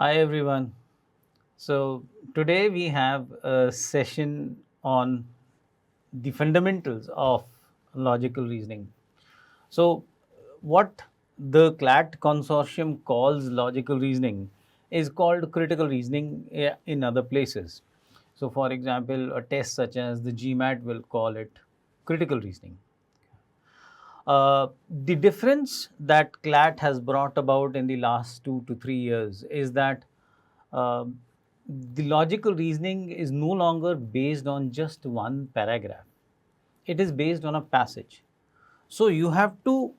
Hi everyone. So today we have a session on the fundamentals of logical reasoning. So what the clat consortium calls logical reasoning is called critical reasoning in other places. So for example, a test such as the GMAT will call it critical reasoning. The difference that clat has brought about in the last 2 to 3 years is that uh, the logical reasoning is no longer based on just one paragraph. It is based on a passage. So you have to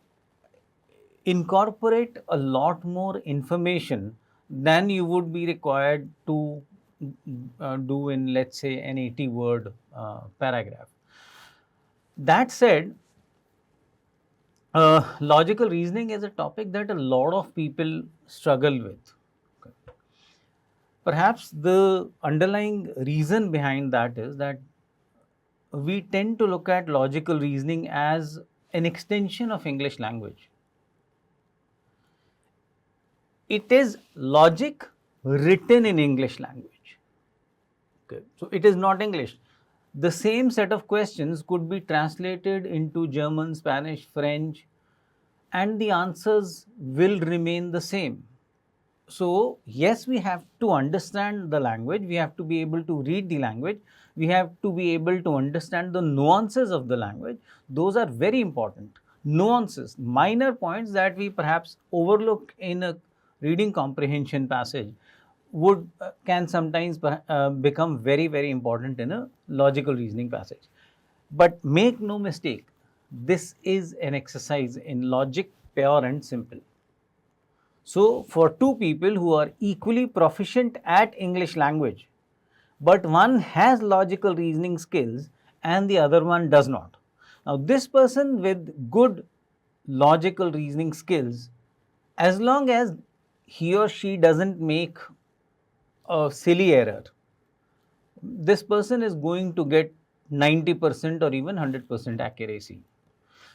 incorporate a lot more information than you would be required to do in, let's say, an 80-word paragraph. That said, logical reasoning is a topic that a lot of people struggle with. Okay. Perhaps the underlying reason behind that is that we tend to look at logical reasoning as an extension of English language. It is logic written in English language. Okay. So it is not English. The same set of questions could be translated into German, Spanish, French, and the answers will remain the same. So, yes, we have to understand the language, we have to be able to read the language, we have to be able to understand the nuances of the language. Those are very important. Nuances, minor points that we perhaps overlook in a reading comprehension passage would can sometimes become very, very important in a logical reasoning passage. But make no mistake, this is an exercise in logic, pure and simple. So, for two people who are equally proficient at English language, but one has logical reasoning skills and the other one does not. Now, this person with good logical reasoning skills, as long as he or she doesn't make a silly error, this person is going to get 90% or even 100% accuracy.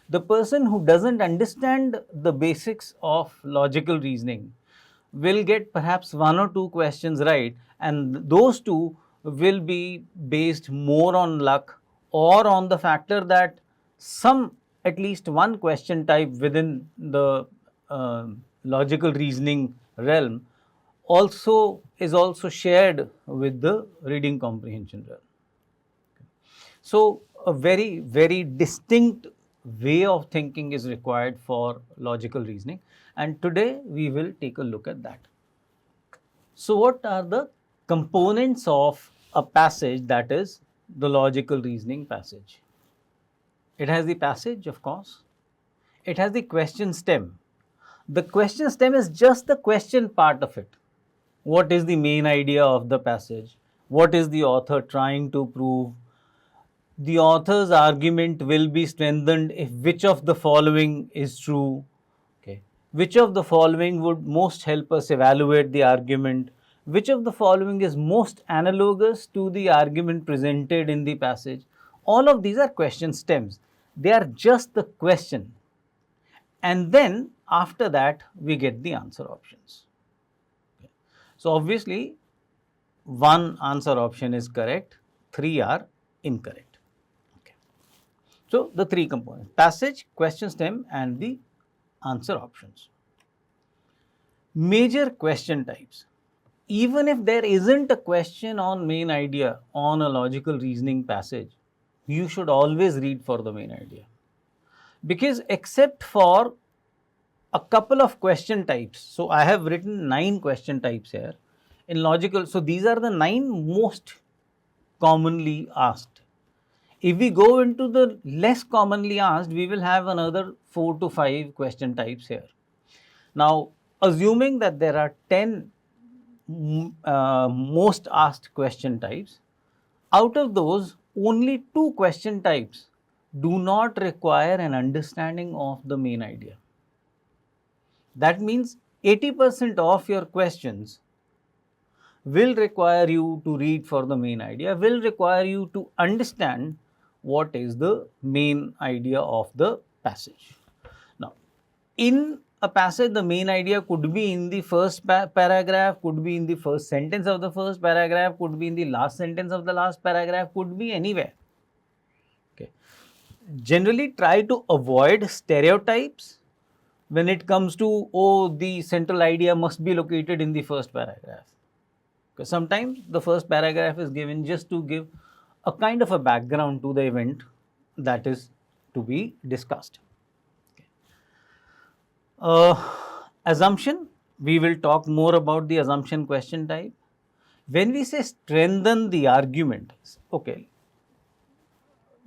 The person who doesn't understand the basics of logical reasoning will get perhaps one or two questions right, and those two will be based more on luck or on the factor that some, at least one question type within the uh, logical reasoning realm also is also shared with the reading comprehension realm. So, a very, very distinct way of thinking is required for logical reasoning, and today we will take a look at that. So, what are the components of a passage that is the logical reasoning passage? It has the passage, of course, it has the question stem. The question stem is just the question part of it. What is the main idea of the passage? What is the author trying to prove? The author's argument will be strengthened if which of the following is true. Okay. Which of the following would most help us evaluate the argument? Which of the following is most analogous to the argument presented in the passage? All of these are question stems. They are just the question. And then after that, we get the answer options. Okay. So, obviously, one answer option is correct, three are incorrect. So, the three components: passage, question stem and the answer options. Major question types. Even if there isn't a question on main idea on a logical reasoning passage, you should always read for the main idea. Because except for a couple of question types, so I have written 9 question types here in logical. So, these are the 9 most commonly asked. If we go into the less commonly asked, we will have another 4 to 5 question types here. Now, assuming that there are 10 most asked question types, out of those, only 2 question types do not require an understanding of the main idea. That means 80% of your questions will require you to read for the main idea, will require you to understand what is the main idea of the passage. Now, in a passage, the main idea could be in the first paragraph, could be in the first sentence of the first paragraph, could be in the last sentence of the last paragraph, could be anywhere. Okay. Generally try to avoid stereotypes when it comes to, oh, the central idea must be located in the first paragraph. Because sometimes the first paragraph is given just to give a kind of a background to the event that is to be discussed. Assumption, we will talk more about the assumption question type. When we say strengthen the argument, okay,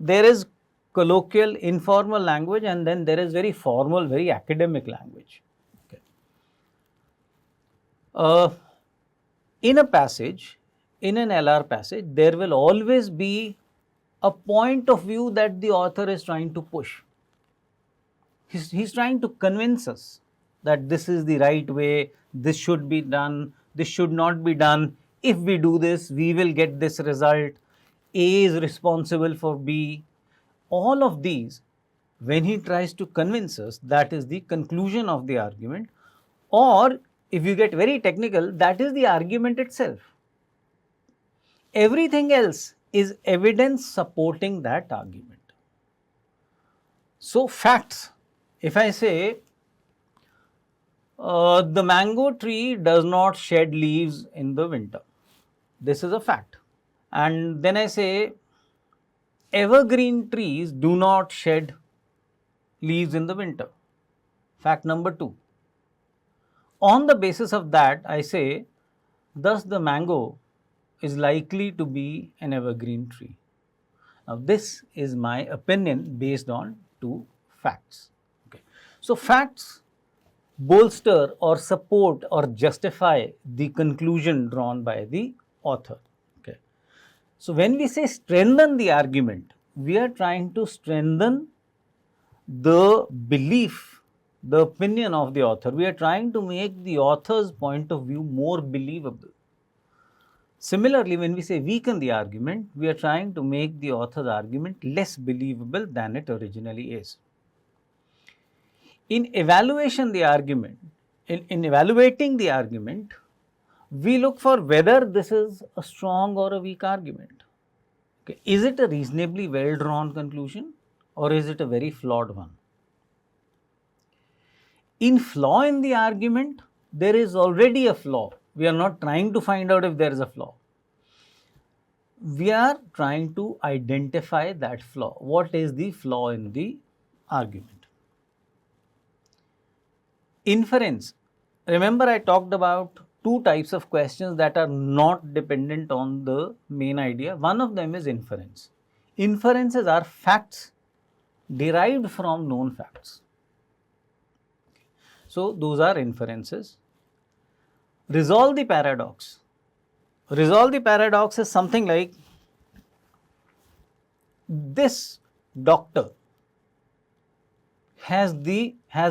there is colloquial, informal language, and then there is very formal, very academic language. Okay. In a passage, in an LR passage, there will always be a point of view that the author is trying to push. He's trying to convince us that this is the right way, this should be done, this should not be done. If we do this, we will get this result. A is responsible for B. All of these, when he tries to convince us, that is the conclusion of the argument, or if you get very technical, that is the argument itself. Everything else is evidence supporting that argument. So, facts. If I say the mango tree does not shed leaves in the winter, this is a fact. And then I say evergreen trees do not shed leaves in the winter, fact number 2. On the basis of that, I say thus the mango is likely to be an evergreen tree. Now, this is my opinion based on 2 facts. Okay. So, facts bolster or support or justify the conclusion drawn by the author. Okay. So, when we say strengthen the argument, we are trying to strengthen the belief, the opinion of the author. We are trying to make the author's point of view more believable. Similarly, when we say weaken the argument, we are trying to make the author's argument less believable than it originally is. In evaluating the argument, we look for whether this is a strong or a weak argument. Okay. Is it a reasonably well drawn conclusion or is it a very flawed one? In flaw in the argument, there is already a flaw. We are not trying to find out if there is a flaw. We are trying to identify that flaw. What is the flaw in the argument? Inference. Remember, I talked about 2 types of questions that are not dependent on the main idea. One of them is inference. Inferences are facts derived from known facts. So, those are inferences. Resolve the paradox. Resolve the paradox is something like this doctor has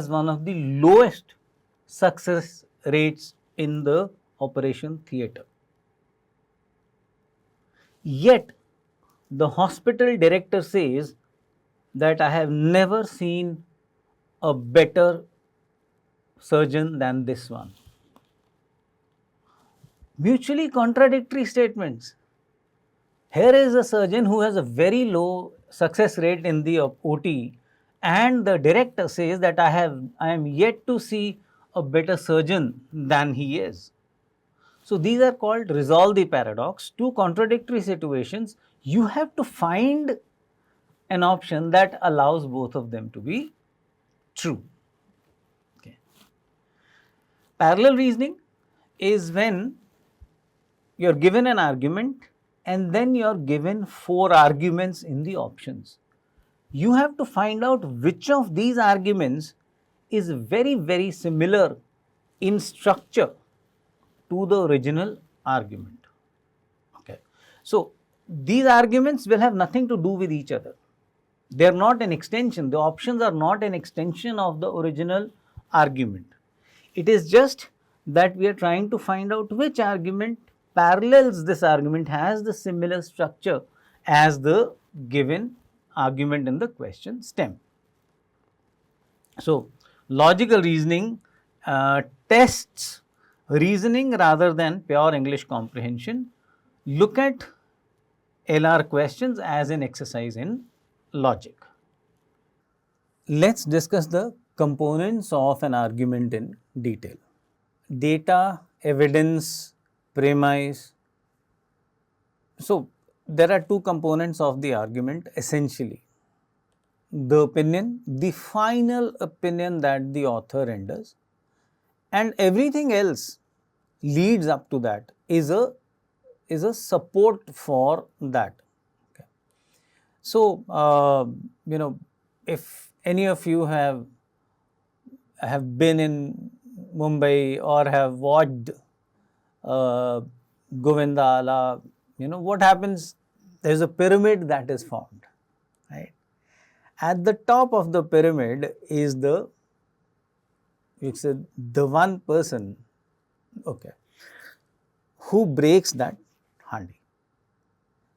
one of the lowest success rates in the operation theatre. Yet, the hospital director says that I have never seen a better surgeon than this one. Mutually contradictory statements. Here is a surgeon who has a very low success rate in the OT, and the director says that I am yet to see a better surgeon than he is. So, these are called resolve the paradox. 2 contradictory situations, you have to find an option that allows both of them to be true. Okay. Parallel reasoning is when you are given an argument and then you are given 4 arguments in the options. You have to find out which of these arguments is very, very similar in structure to the original argument. Okay. So, these arguments will have nothing to do with each other. They are not an extension. The options are not an extension of the original argument. It is just that we are trying to find out which argument parallels this argument, has the similar structure as the given argument in the question stem. So, Logical reasoning tests reasoning rather than pure English comprehension. Look at LR questions as an exercise in logic. Let's discuss the components of an argument in detail. Data, evidence, premise. So, there are two components of the argument essentially. The opinion, the final opinion that the author renders, and everything else leads up to that is a support for that. Okay. So, if any of you have been in Mumbai or have watched Govindala, what happens? There is a pyramid that is formed, right? At the top of the pyramid is the one person, okay, who breaks that handi.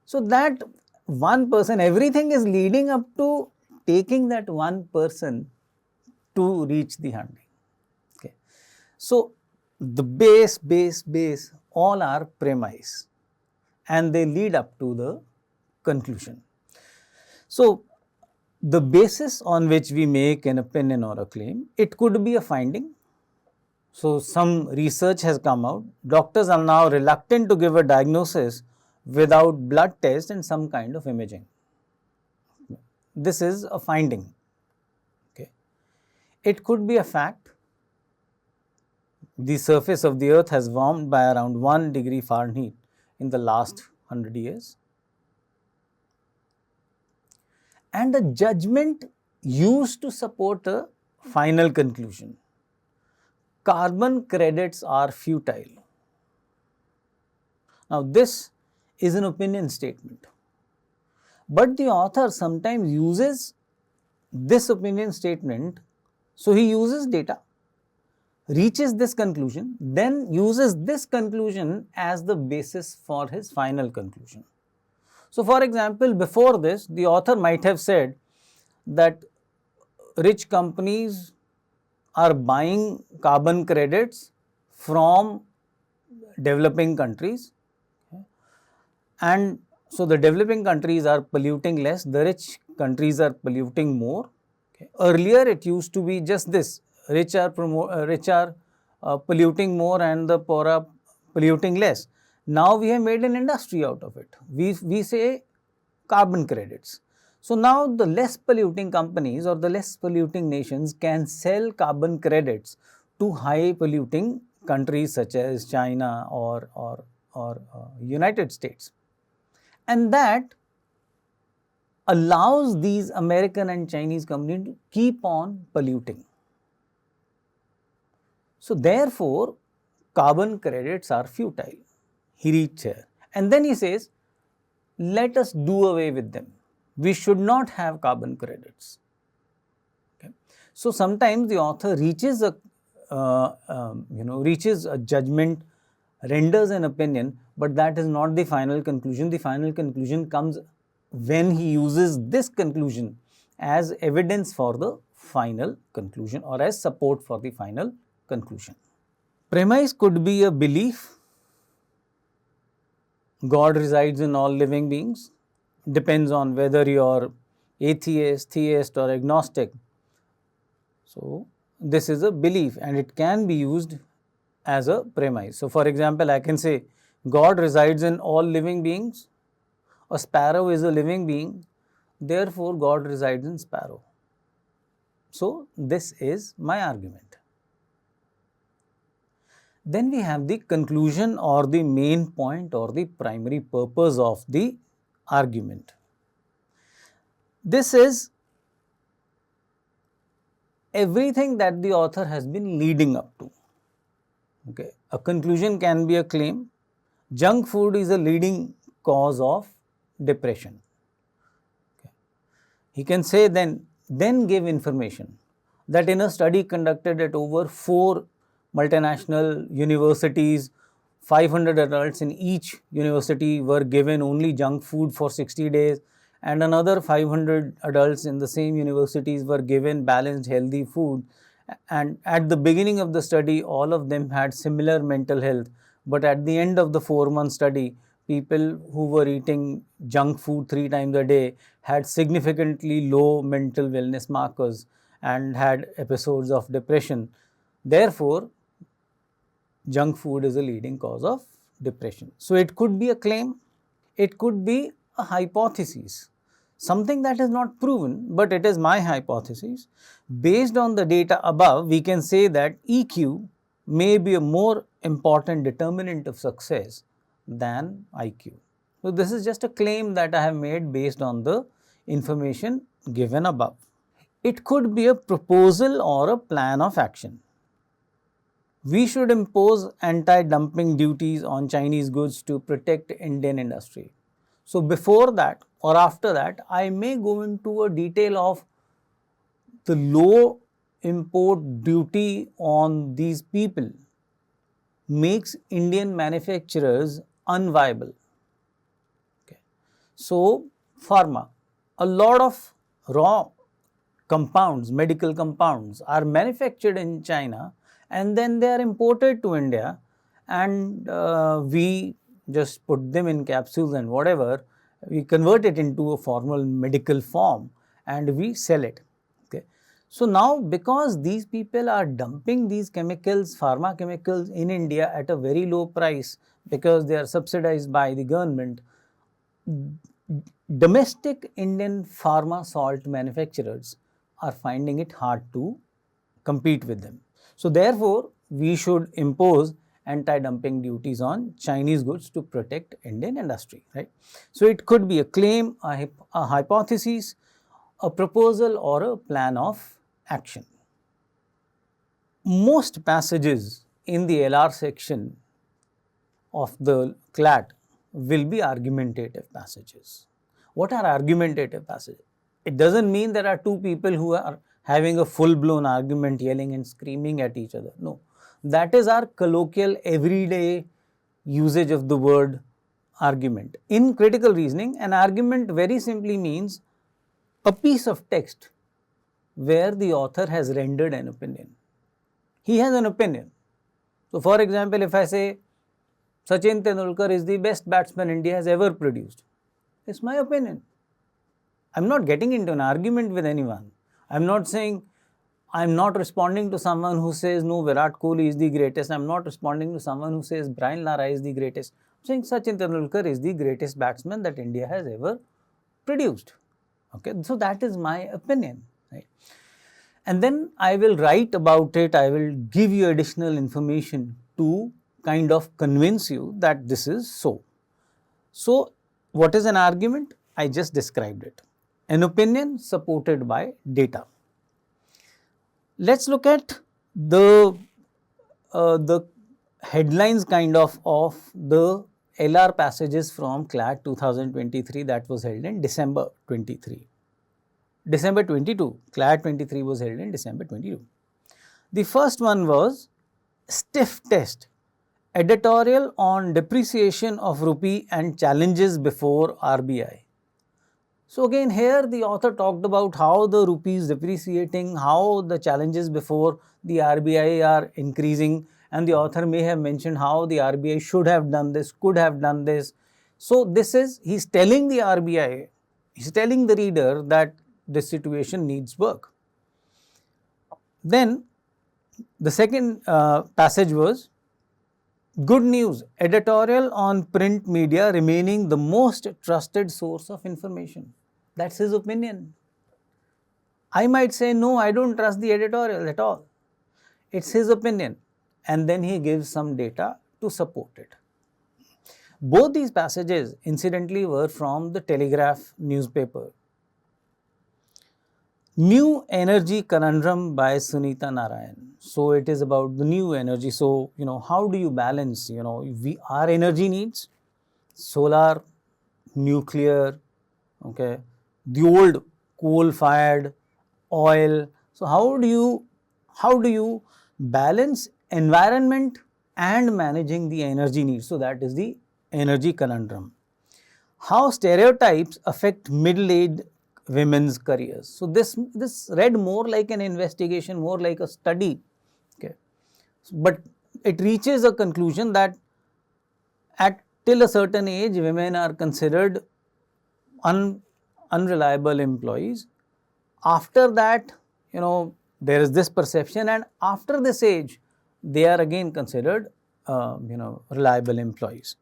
So, that one person, everything is leading up to taking that one person to reach the handi. Okay. So, the base, all are premise and they lead up to the conclusion. So, the basis on which we make an opinion or a claim, it could be a finding. So, some research has come out. Doctors are now reluctant to give a diagnosis without blood test and some kind of imaging. This is a finding. Okay. It could be a fact. The surface of the earth has warmed by around 1 degree Fahrenheit in the last 100 years. And a judgment used to support a final conclusion. Carbon credits are futile. Now, this is an opinion statement, but the author sometimes uses this opinion statement. So, he uses data, reaches this conclusion, then uses this conclusion as the basis for his final conclusion. So, for example, before this, the author might have said that rich companies are buying carbon credits from developing countries, and so the developing countries are polluting less, the rich countries are polluting more. Okay. Earlier, it used to be just this: rich are polluting more and the poor are polluting less. Now, we have made an industry out of it. We say carbon credits. So, now the less polluting companies or the less polluting nations can sell carbon credits to high polluting countries such as China or United States. And that allows these American and Chinese companies to keep on polluting. So, therefore, carbon credits are futile. He reached here and then he says, let us do away with them. We should not have carbon credits. Okay. So, sometimes the author reaches a judgment, renders an opinion, but that is not the final conclusion. The final conclusion comes when he uses this conclusion as evidence for the final conclusion or as support for the final conclusion. Premise could be a belief. God resides in all living beings. Depends on whether you are atheist, theist or agnostic. So, this is a belief and it can be used as a premise. So, for example, I can say God resides in all living beings. A sparrow is a living being, therefore, God resides in sparrow. So, this is my argument. Then we have the conclusion or the main point or the primary purpose of the argument. This is everything that the author has been leading up to. Okay. A conclusion can be a claim. Junk food is a leading cause of depression. Okay. He can say then give information that in a study conducted at over 4 multinational universities, 500 adults in each university were given only junk food for 60 days and another 500 adults in the same universities were given balanced healthy food And at the beginning of the study, all of them had similar mental health, but at the end of the 4-month study, people who were eating junk food 3 times a day had significantly low mental wellness markers and had episodes of depression. Therefore, junk food is a leading cause of depression. So, it could be a claim, it could be a hypothesis, something that is not proven, but it is my hypothesis. Based on the data above, we can say that EQ may be a more important determinant of success than IQ. So, this is just a claim that I have made based on the information given above. It could be a proposal or a plan of action. We should impose anti-dumping duties on Chinese goods to protect Indian industry. So, before that or after that, I may go into a detail of the low import duty on these people makes Indian manufacturers unviable. Okay. So, pharma, a lot of raw compounds, medical compounds are manufactured in China and then they are imported to India, and we just put them in capsules and whatever, we convert it into a formal medical form and we sell it. Okay. So, now because these people are dumping these chemicals, pharma chemicals in India at a very low price because they are subsidized by the government, domestic Indian pharma salt manufacturers are finding it hard to compete with them. So, therefore, we should impose anti-dumping duties on Chinese goods to protect Indian industry, right. So, it could be a claim, a hypothesis, a proposal or a plan of action. Most passages in the LR section of the clat will be argumentative passages. What are argumentative passages? It doesn't mean there are two people who are having a full-blown argument, yelling and screaming at each other. No, that is our colloquial everyday usage of the word argument. In critical reasoning, an argument very simply means a piece of text where the author has rendered an opinion. He has an opinion. So, for example, if I say Sachin Tendulkar is the best batsman India has ever produced, it's my opinion. I am not getting into an argument with anyone. I am not saying, I am not responding to someone who says no, Virat Kohli is the greatest. I am not responding to someone who says Brian Lara is the greatest. I am saying Sachin Tendulkar is the greatest batsman that India has ever produced. Okay, so that is my opinion, right? And then I will write about it. I will give you additional information to kind of convince you that this is so. So, what is an argument? I just described it. An opinion supported by data. Let us look at the headlines kind of the LR passages from CLAT 2023 that was held in December 23. December 22, CLAT 23 was held in December 22. The first one was stiff test, editorial on depreciation of rupee and challenges before RBI. So, again here the author talked about how the rupee is depreciating, how the challenges before the RBI are increasing, and the author may have mentioned how the RBI should have done this, could have done this. So, this is, he is telling the RBI, he is telling the reader that this situation needs work. Then the second passage was good news, editorial on print media remaining the most trusted source of information. That is his opinion. I might say no, I don't trust the editorial at all. It is his opinion, and then he gives some data to support it. Both these passages incidentally were from the Telegraph newspaper. New Energy Conundrum by Sunita Narayan. So, it is about the new energy. So, how do you balance, our energy needs, solar, nuclear, okay, the old coal-fired, oil. So, how do you balance environment and managing the energy needs? So, that is the energy conundrum. How stereotypes affect middle-aged women's careers. So this read more like an investigation, more like a study. Okay, but it reaches a conclusion that at till a certain age, women are considered unreliable employees. After that, there is this perception, and after this age, they are again considered, reliable employees.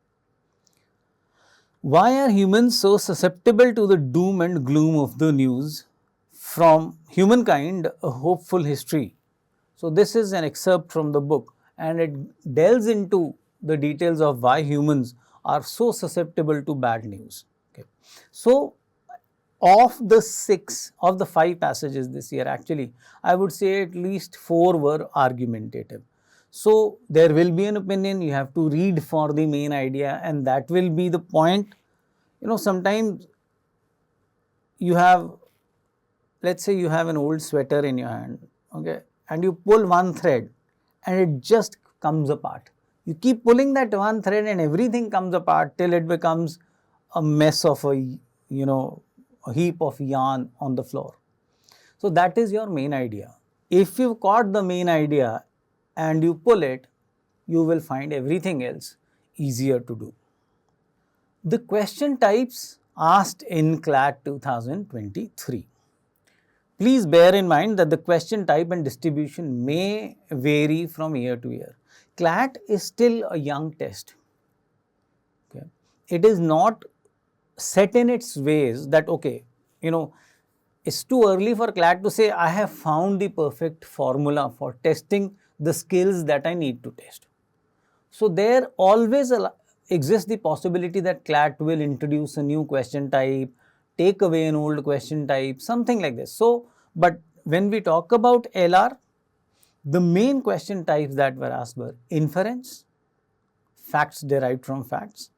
Why are humans so susceptible to the doom and gloom of the news? From Humankind, a Hopeful History. So this is an excerpt from the book, and it delves into the details of why humans are so susceptible to bad news. Okay. So of the 5 passages this year, actually, I would say at least 4 were argumentative. So there will be an opinion, you have to read for the main idea, and that will be the point. Sometimes you have, let's say you have an old sweater in your hand, okay, and you pull one thread and it just comes apart. You keep pulling that one thread and everything comes apart till it becomes a mess of a heap of yarn on the floor. So that is your main idea. If you caught the main idea and you pull it, you will find everything else easier to do. The question types asked in CLAT 2023. Please bear in mind that the question type and distribution may vary from year to year. CLAT is still a young test. Okay. It is not set in its ways that, okay, it's too early for CLAT to say, I have found the perfect formula for testing the skills that I need to test. So there always exists the possibility that CLAT will introduce a new question type, take away an old question type, something like this. So, but when we talk about LR, the main question types that were asked were inference, facts derived from facts,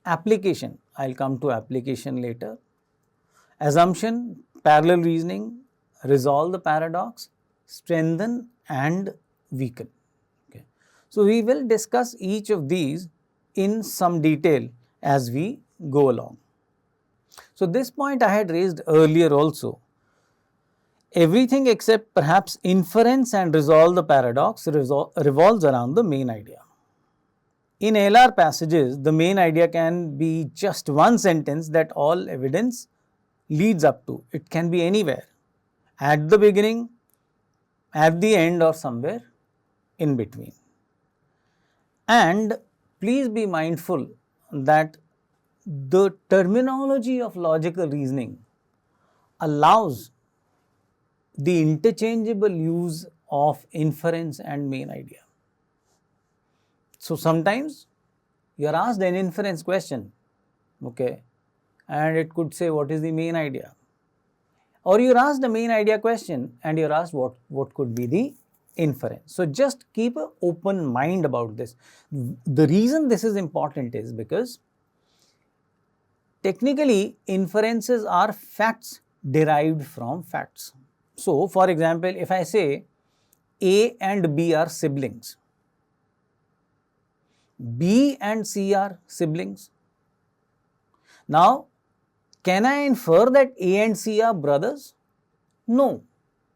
application, I'll come to application later, assumption, parallel reasoning, resolve the paradox, strengthen and weaken. Okay. So we will discuss each of these in some detail as we go along. So this point I had raised earlier also. Everything except perhaps inference and resolve the paradox revolves around the main idea. In LR passages, the main idea can be just one sentence that all evidence leads up to. It can be anywhere, at the beginning, at the end, or somewhere in between. And please be mindful that the terminology of logical reasoning allows the interchangeable use of inference and main idea. So sometimes you are asked an inference question, okay, and it could say what is the main idea, or you are asked a main idea question and you are asked what could be the inference. So just keep an open mind about this. The reason this is important is because technically inferences are facts derived from facts. So for example, if I say A and B are siblings, B and C are siblings. Now, can I infer that A and C are brothers? No.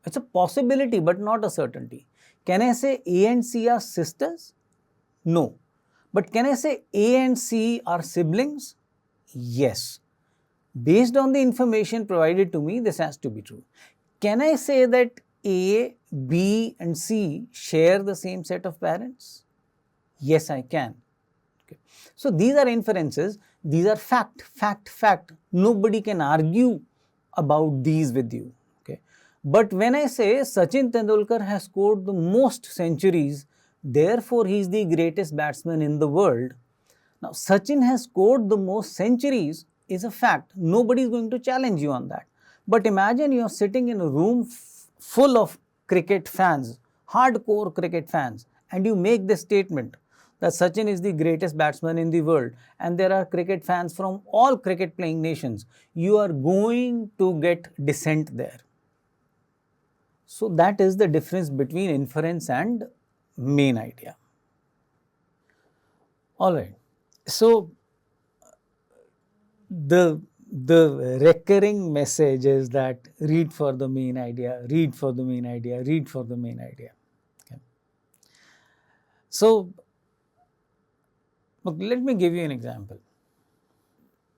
It's a possibility but not a certainty. Can I say A and C are sisters? No. But can I say A and C are siblings? Yes. Based on the information provided to me, this has to be true. Can I say that A, B and C share the same set of parents? Yes, I can. Okay. So these are inferences, these are fact. Nobody can argue about these with you. Okay. But when I say Sachin Tendulkar has scored the most centuries, therefore he is the greatest batsman in the world. Now Sachin has scored the most centuries is a fact. Nobody is going to challenge you on that. But imagine you are sitting in a room full of cricket fans, hardcore cricket fans, and you make this statement that Sachin is the greatest batsman in the world, and there are cricket fans from all cricket playing nations. You are going to get dissent there. So that is the difference between inference and main idea. Alright. So the the recurring message is that read for the main idea, read for the main idea, read for the main idea. Okay. So, look, let me give you an example.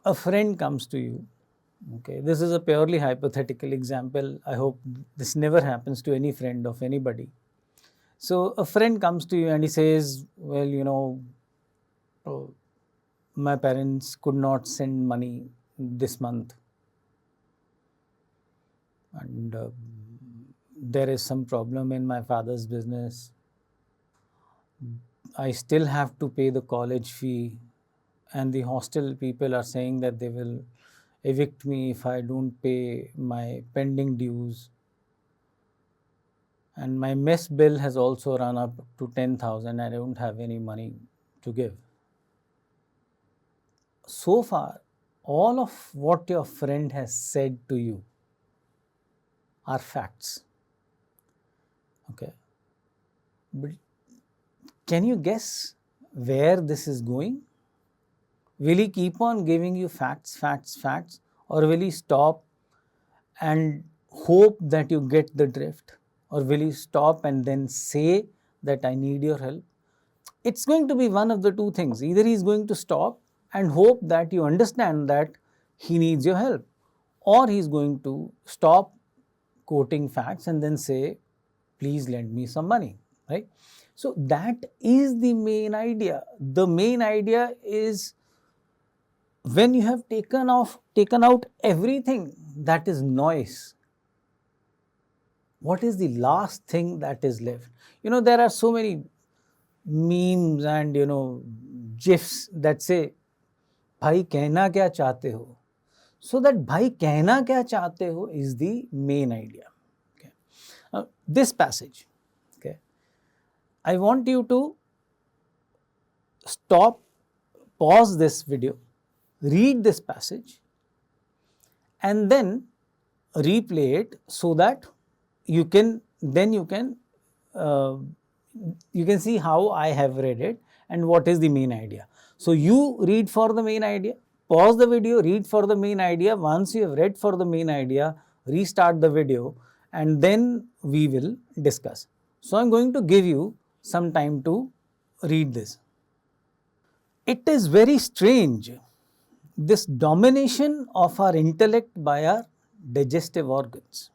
A friend comes to you. Okay, this is a purely hypothetical example. I hope this never happens to any friend of anybody. So, a friend comes to you and he says, well, my parents could not send money this month, and there is some problem in my father's business. I still have to pay the college fee, and the hostel people are saying that they will evict me if I don't pay my pending dues. And my mess bill has also run up to 10,000. I don't have any money to give. So far, all of what your friend has said to you are facts. Okay. But can you guess where this is going? Will he keep on giving you facts, or will he stop and hope that you get the drift? Or will he stop and then say that I need your help? It's going to be one of the two things. Either he is going to stop and hope that you understand that he needs your help, or he is going to stop quoting facts and then say, please lend me some money, right? So that is the main idea. The main idea is when you have taken out everything that is noise, what is the last thing that is left? There are so many memes and gifs that say, भाई कहना क्या चाहते हो? So that भाई कहना क्या चाहते हो is the main idea. Okay. This passage, okay, I want you to stop, pause this video, read this passage, and then replay it so that you can see how I have read it and what is the main idea. So you read for the main idea, pause the video, read for the main idea. Once you have read for the main idea, restart the video, and then we will discuss. So I am going to give you some time to read this. It is very strange, this domination of our intellect by our digestive organs.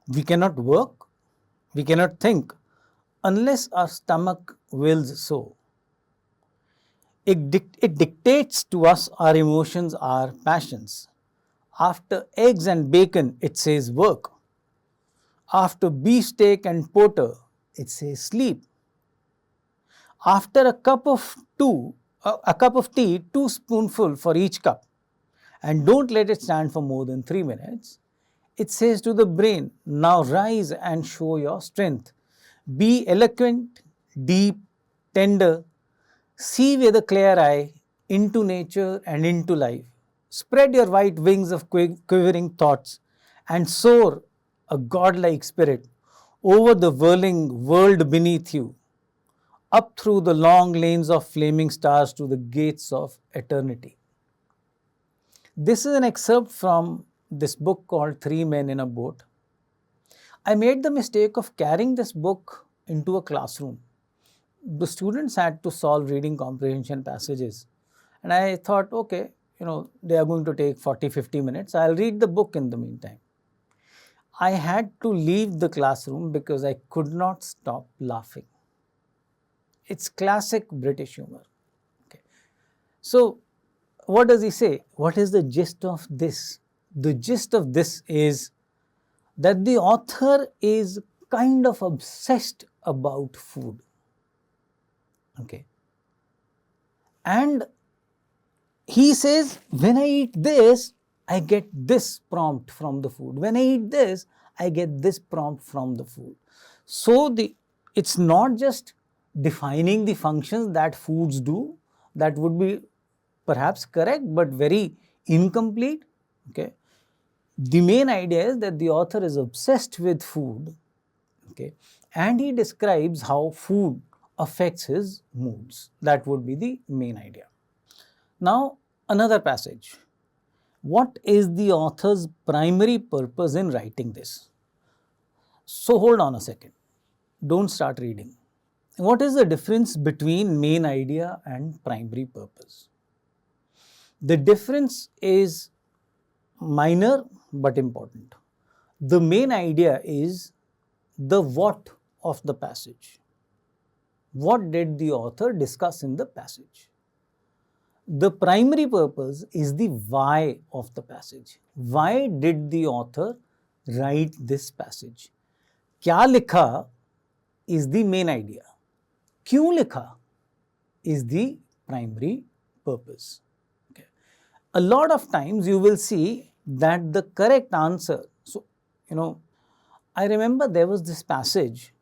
We cannot work, we cannot think unless our stomach wills so. It dictates to us our emotions, our passions. After eggs and bacon, it says work. After beefsteak and porter, it says sleep. After a cup of tea, 2 spoonfuls for each cup, and don't let it stand for more than 3 minutes, it says to the brain, now rise and show your strength. Be eloquent, deep, tender. See with a clear eye into nature and into life. Spread your white wings of quivering thoughts and soar a godlike spirit over the whirling world beneath you, up through the long lanes of flaming stars to the gates of eternity. This is an excerpt from this book called 3 Men in a Boat. I made the mistake of carrying this book into a classroom. The students had to solve reading comprehension passages, and I thought, okay, they are going to take 40-50 minutes. I'll read the book in the meantime. I had to leave the classroom because I could not stop laughing. It's classic British humor. Okay. So, what does he say? What is the gist of this? The gist of this is that the author is kind of obsessed about food. Okay. And he says, when I eat this, I get this prompt from the food. When I eat this, I get this prompt from the food. So it's not just defining the functions that foods do. That would be perhaps correct, but very incomplete. Okay. The main idea is that the author is obsessed with food, okay, and he describes how food affects his moods. That would be the main idea. Now, another passage. what is the author's primary purpose in writing this? So hold on a second, don't start reading. What is the difference between main idea and primary purpose? The difference is minor but important. The main idea is the what of the passage. What did the author discuss in the passage? The primary purpose is the why of the passage. Why did the author write this passage? क्या लिखा is the main idea. क्यों लिखा is the primary purpose. Okay. A lot of times you will see that the correct answer, so I remember there was this passage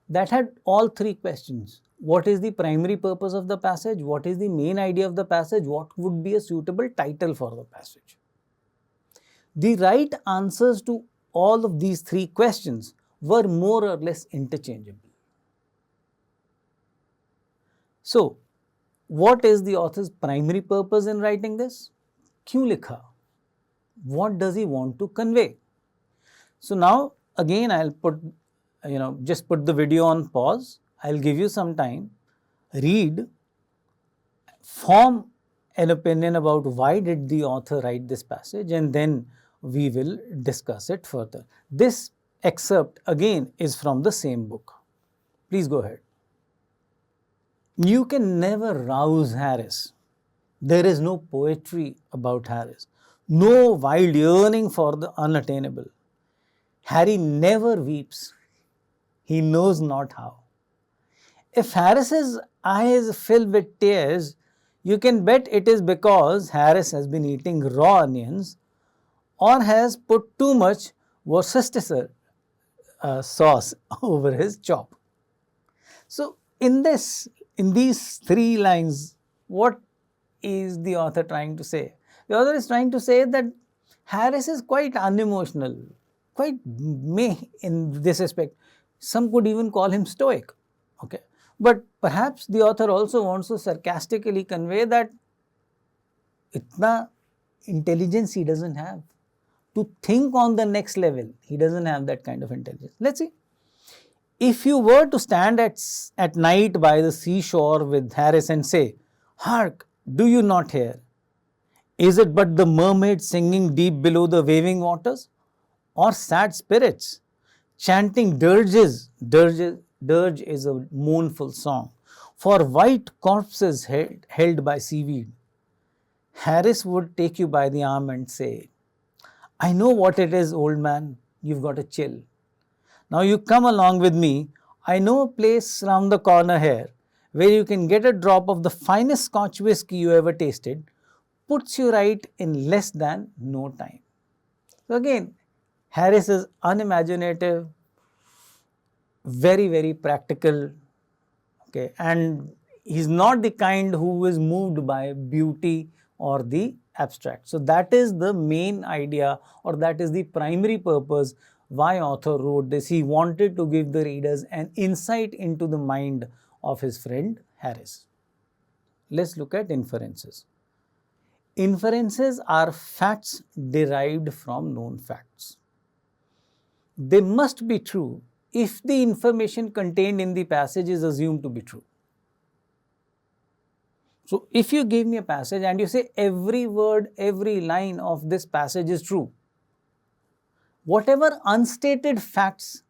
that had all three questions. What is the primary purpose of the passage? What is the main idea of the passage? What would be a suitable title for the passage? The right answers to all of these three questions were more or less interchangeable. So, what is the author's primary purpose in writing this? क्यों लिखा? What does he want to convey? So now again I'll put, just put the video on pause. I'll give you some time, read, form an opinion about why did the author write this passage, and then we will discuss it further. This excerpt again is from the same book. Please go ahead. You can never rouse Harris. There is no poetry about Harris, no wild yearning for the unattainable. Harry never weeps. He knows not how. If Harris's eyes fill with tears, you can bet it is because Harris has been eating raw onions or has put too much Worcestershire sauce over his chop. So, in these three lines, what is the author trying to say? The author is trying to say that Harris is quite unemotional, quite meh in this aspect. Some could even call him stoic. Okay. But perhaps the author also wants to sarcastically convey that itna intelligence he doesn't have. To think on the next level, he doesn't have that kind of intelligence. Let's see. If you were to stand at night by the seashore with Harris and say, "Hark, do you not hear? Is it but the mermaid singing deep below the waving waters? Or sad spirits chanting dirges?" Dirge is a mournful song for white corpses held by seaweed. Harris would take you by the arm and say, "I know what it is, old man. You've got to chill. Now you come along with me. I know a place round the corner here where you can get a drop of the finest Scotch whiskey you ever tasted. Puts you right in less than no time." So again, Harris is unimaginative, very, very practical, okay, and he's not the kind who is moved by beauty or the abstract. So that is the main idea, or that is the primary purpose why author wrote this. He wanted to give the readers an insight into the mind of his friend Harris. Let's look at inferences. Inferences are facts derived from known facts. They must be true if the information contained in the passage is assumed to be true. So, if you give me a passage and you say every word, every line of this passage is true, whatever unstated facts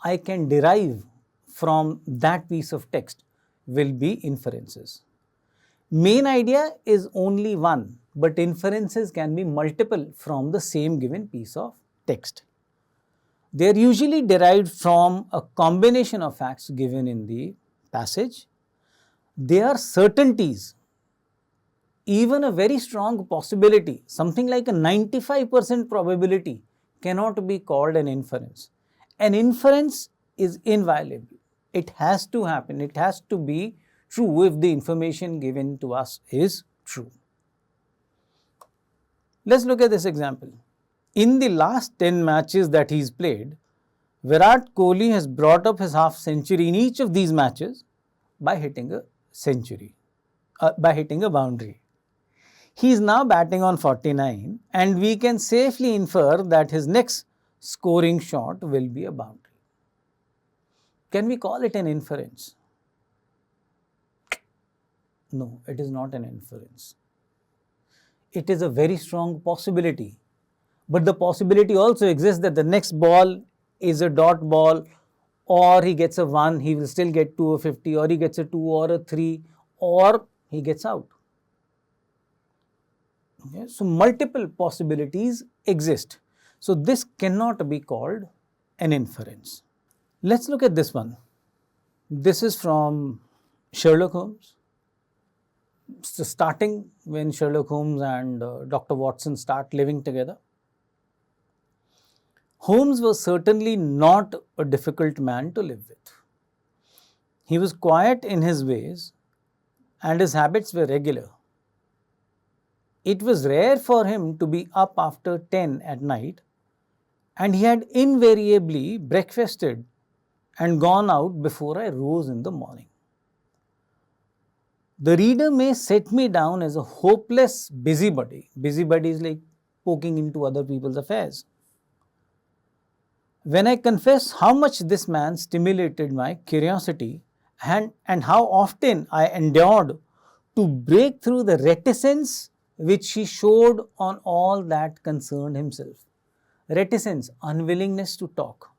I can derive from that piece of text will be inferences. Main idea is only one, but inferences can be multiple from the same given piece of text. They are usually derived from a combination of facts given in the passage. They are certainties, even a very strong possibility, something like a 95% probability cannot be called an inference. An inference is inviolable. It has to happen. It has to be true if the information given to us is true. Let's look at this example. In the last 10 matches that he's played, Virat Kohli has brought up his half century in each of these matches by hitting a boundary. He is now batting on 49 and we can safely infer that his next scoring shot will be a boundary. Can we call it an inference? No, it is not an inference. It is a very strong possibility. But the possibility also exists that the next ball is a dot ball, or he gets a 1, he will still get to a 50, or he gets a 2 or a 3, or he gets out. Okay? So, multiple possibilities exist. So, this cannot be called an inference. Let's look at this one. This is from Sherlock Holmes. So, starting when Sherlock Holmes and Dr. Watson start living together. Holmes was certainly not a difficult man to live with. He was quiet in his ways and his habits were regular. It was rare for him to be up after 10 at night, and he had invariably breakfasted and gone out before I rose in the morning. The reader may set me down as a hopeless busybody. Busybody is like poking into other people's affairs. When I confess how much this man stimulated my curiosity and how often I endured to break through the reticence which he showed on all that concerned himself. Reticence, unwillingness to talk.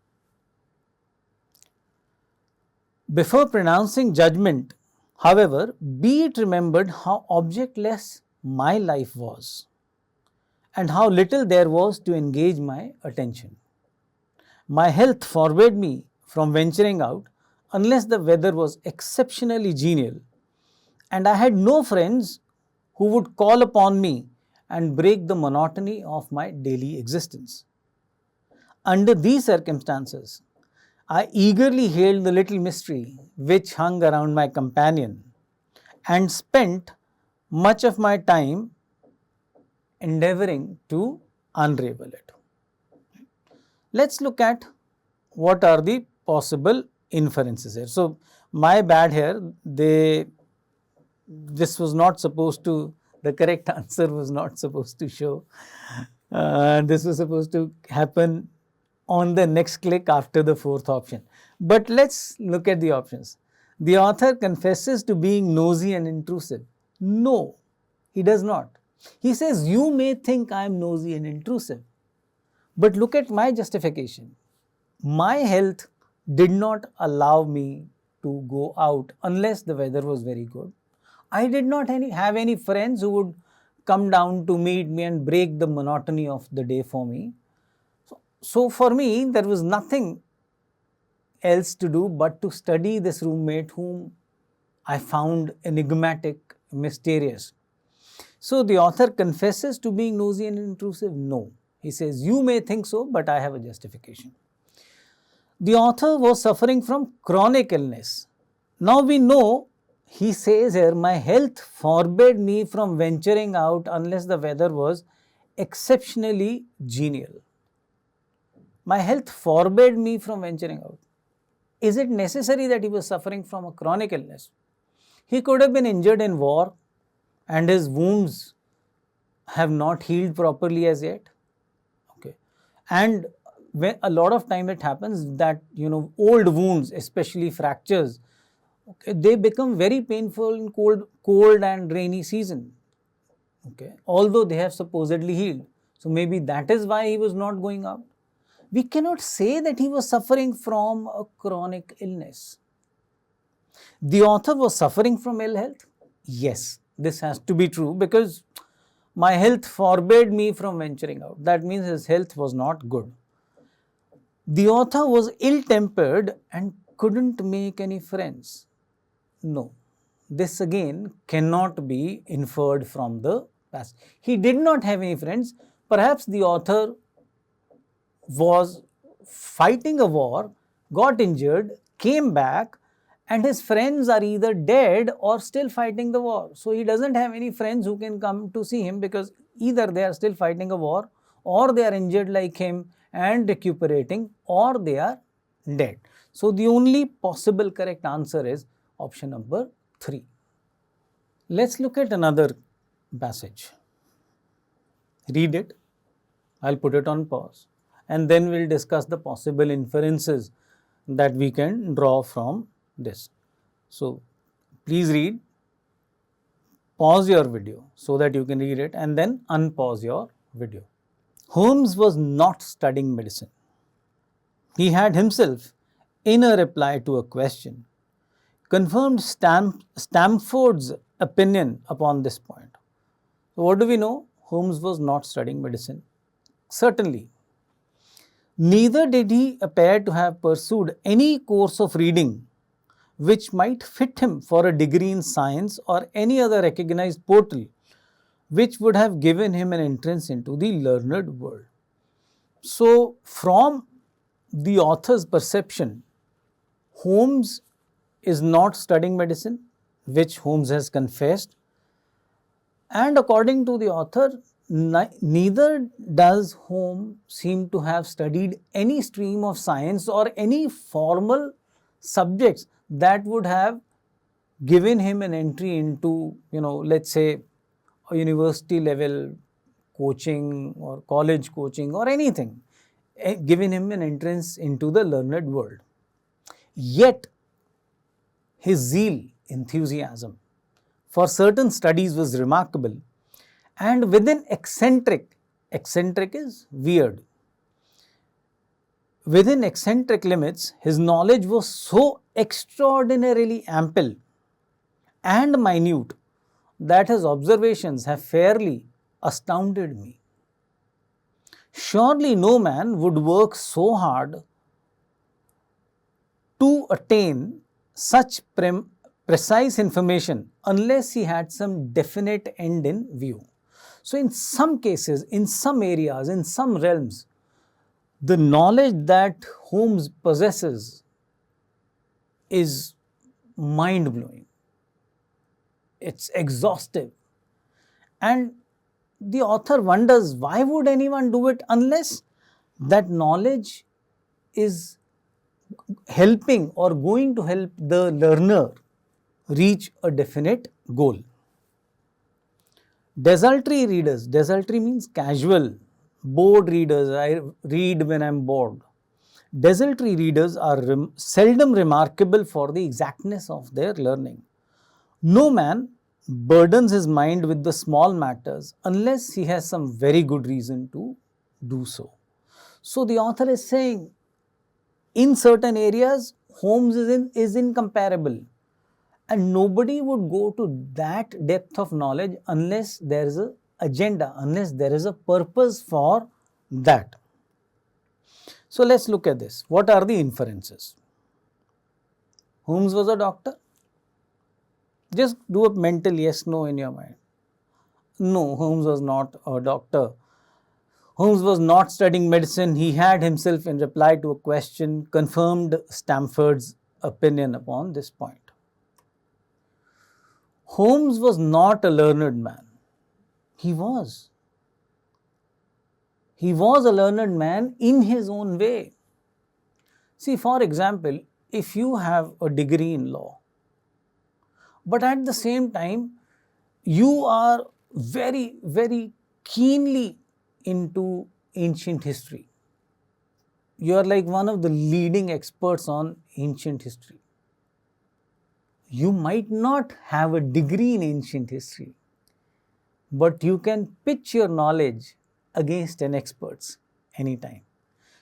Before pronouncing judgment, however, be it remembered how objectless my life was and how little there was to engage my attention. My health forbade me from venturing out unless the weather was exceptionally genial, and I had no friends who would call upon me and break the monotony of my daily existence. Under these circumstances, I eagerly hailed the little mystery which hung around my companion and spent much of my time endeavoring to unravel it. Let's look at what are the possible inferences here. So, my bad here, this was not supposed to, the correct answer was not supposed to show. This was supposed to happen on the next click after the fourth option. But let's look at the options. The author confesses to being nosy and intrusive. No, he does not. He says, you may think I am nosy and intrusive. But look at my justification. My health did not allow me to go out unless the weather was very good. I did not have any friends who would come down to meet me and break the monotony of the day for me. So for me, there was nothing else to do but to study this roommate whom I found enigmatic, mysterious. So the author confesses to being nosy and intrusive? No. He says, you may think so, but I have a justification. The author was suffering from chronic illness. Now we know, he says here, my health forbade me from venturing out unless the weather was exceptionally genial. My health forbade me from venturing out. Is it necessary that he was suffering from a chronic illness? He could have been injured in war and his wounds have not healed properly as yet. Okay. And when a lot of time it happens that, old wounds, especially fractures, okay, they become very painful in cold and rainy season. Okay. Although they have supposedly healed. So maybe that is why he was not going out. We cannot say that he was suffering from a chronic illness. The author was suffering from ill health? Yes, this has to be true because my health forbade me from venturing out. That means his health was not good. The author was ill-tempered and couldn't make any friends. No, this again cannot be inferred from the past. He did not have any friends. Perhaps the author was fighting a war, got injured, came back, and his friends are either dead or still fighting the war. So he doesn't have any friends who can come to see him because either they are still fighting a war or they are injured like him and recuperating or they are dead. So the only possible correct answer is option number 3. Let's look at another passage. Read it. I'll put it on pause, and then we'll discuss the possible inferences that we can draw from this. So please read, pause your video so that you can read it, and then unpause your video. Holmes was not studying medicine. He had himself, in a reply to a question, confirmed Stamford's opinion upon this point. So what do we know? Holmes was not studying medicine. Certainly. Neither did he appear to have pursued any course of reading which might fit him for a degree in science or any other recognized portal which would have given him an entrance into the learned world. So, from the author's perception, Holmes is not studying medicine, which Holmes has confessed, and according to the author, neither does Holmes seem to have studied any stream of science or any formal subjects that would have given him an entry into, let's say a university level coaching or college coaching or anything, given him an entrance into the learned world. Yet, his zeal, enthusiasm for certain studies was remarkable, and within eccentric is weird, within eccentric limits, his knowledge was so extraordinarily ample and minute that his observations have fairly astounded me. Surely no man would work so hard to attain such precise information unless he had some definite end in view. So, in some cases, in some areas, in some realms, the knowledge that Holmes possesses is mind-blowing. It's exhaustive. And the author wonders, why would anyone do it unless that knowledge is helping or going to help the learner reach a definite goal. Desultory readers, desultory means casual, bored readers, I read when I am bored. Desultory readers are seldom remarkable for the exactness of their learning. No man burdens his mind with the small matters unless he has some very good reason to do so. So, the author is saying, in certain areas, Holmes is incomparable, and nobody would go to that depth of knowledge unless there is an agenda, unless there is a purpose for that. So, let us look at this. What are the inferences? Holmes was a doctor? Just do a mental yes, no in your mind. No, Holmes was not a doctor. Holmes was not studying medicine. He had himself, in reply to a question, confirmed Stamford's opinion upon this point. Holmes was not a learned man. He was. He was a learned man in his own way. See, for example, if you have a degree in law, but at the same time, you are very, very keenly into ancient history. You are like one of the leading experts on ancient history. You might not have a degree in ancient history, but you can pitch your knowledge against an expert's anytime.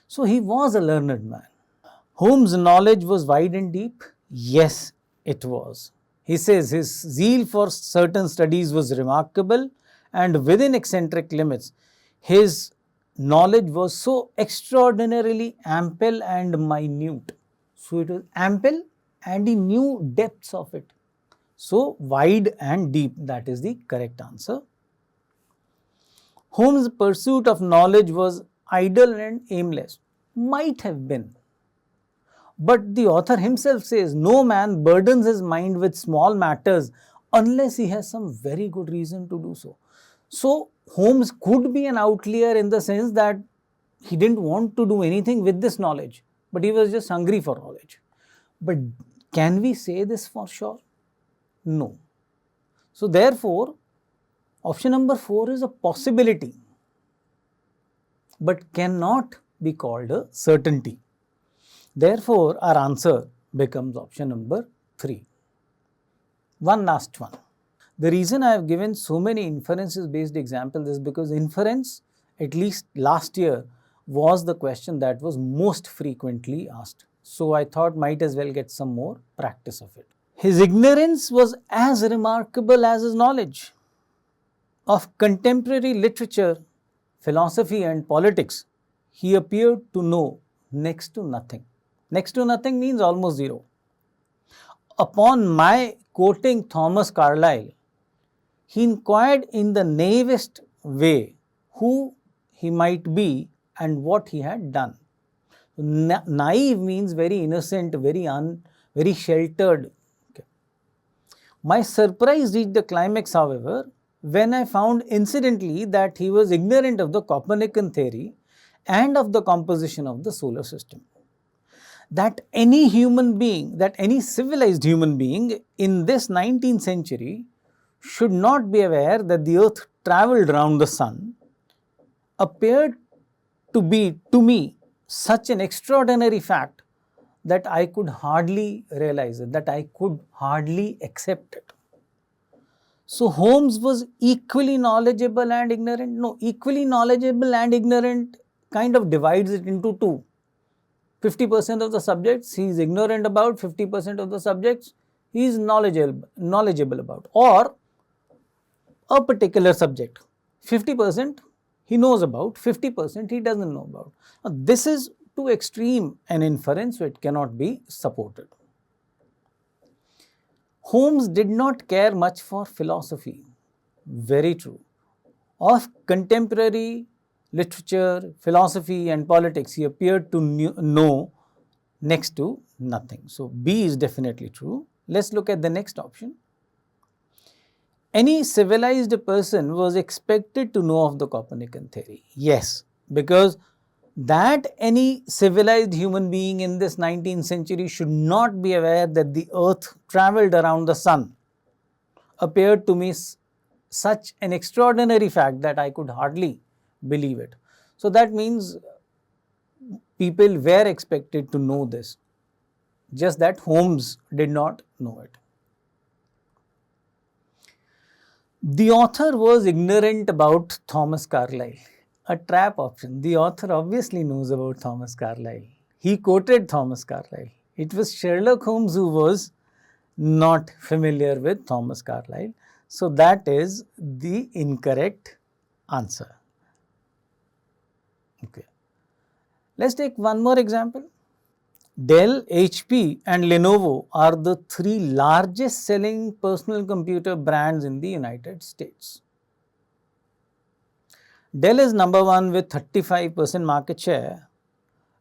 So, he was a learned man. Holmes' knowledge was wide and deep? Yes, it was. He says his zeal for certain studies was remarkable, and within eccentric limits, his knowledge was so extraordinarily ample and minute. So, it was ample and he knew depths of it. So, wide and deep, that is the correct answer. Holmes' pursuit of knowledge was idle and aimless. Might have been. But the author himself says, no man burdens his mind with small matters unless he has some very good reason to do so. So, Holmes could be an outlier in the sense that he didn't want to do anything with this knowledge, but he was just hungry for knowledge. But can we say this for sure? No. So, therefore, option number 4 is a possibility. but cannot be called a certainty. Therefore, our answer becomes option number 3. One last one. The reason I have given so many inferences based examples is because inference, at least last year, was the question that was most frequently asked. So I thought might as well get some more practice of it. His ignorance was as remarkable as his knowledge of contemporary literature, philosophy and politics. He appeared to know next to nothing. Next to nothing means almost zero. Upon my quoting Thomas Carlyle, he inquired in the naivest way who he might be and what he had done. Naive means very innocent, very sheltered. Okay. My surprise reached the climax, however, when I found incidentally that he was ignorant of the Copernican theory and of the composition of the solar system. That any human being, that any civilized human being in this 19th century should not be aware that the earth travelled round the sun appeared to be, to me, such an extraordinary fact that I could hardly realize it, that I could hardly accept it. So Holmes was equally knowledgeable and ignorant? No, equally knowledgeable and ignorant kind of divides it into two. 50% of the subjects he is ignorant about, 50% of the subjects he is knowledgeable about, or a particular subject. 50% he knows about, 50% he doesn't know about. Now, this is too extreme an inference, so it cannot be supported. Holmes did not care much for philosophy. Very true. Of contemporary literature, philosophy and politics, he appeared to know next to nothing. So, B is definitely true. Let's look at the next option. Any civilized person was expected to know of the Copernican theory. Yes, because that any civilized human being in this 19th century should not be aware that the earth travelled around the sun appeared to me such an extraordinary fact that I could hardly believe it. So that means people were expected to know this, just that Holmes did not know it. The author was ignorant about Thomas Carlyle. A trap option. The author obviously knows about Thomas Carlyle. He quoted Thomas Carlyle. It was Sherlock Holmes who was not familiar with Thomas Carlyle. So that is the incorrect answer. Okay. Let's take one more example. Dell, HP and Lenovo are the 3 largest selling personal computer brands in the United States. Dell is number 1 with 35% market share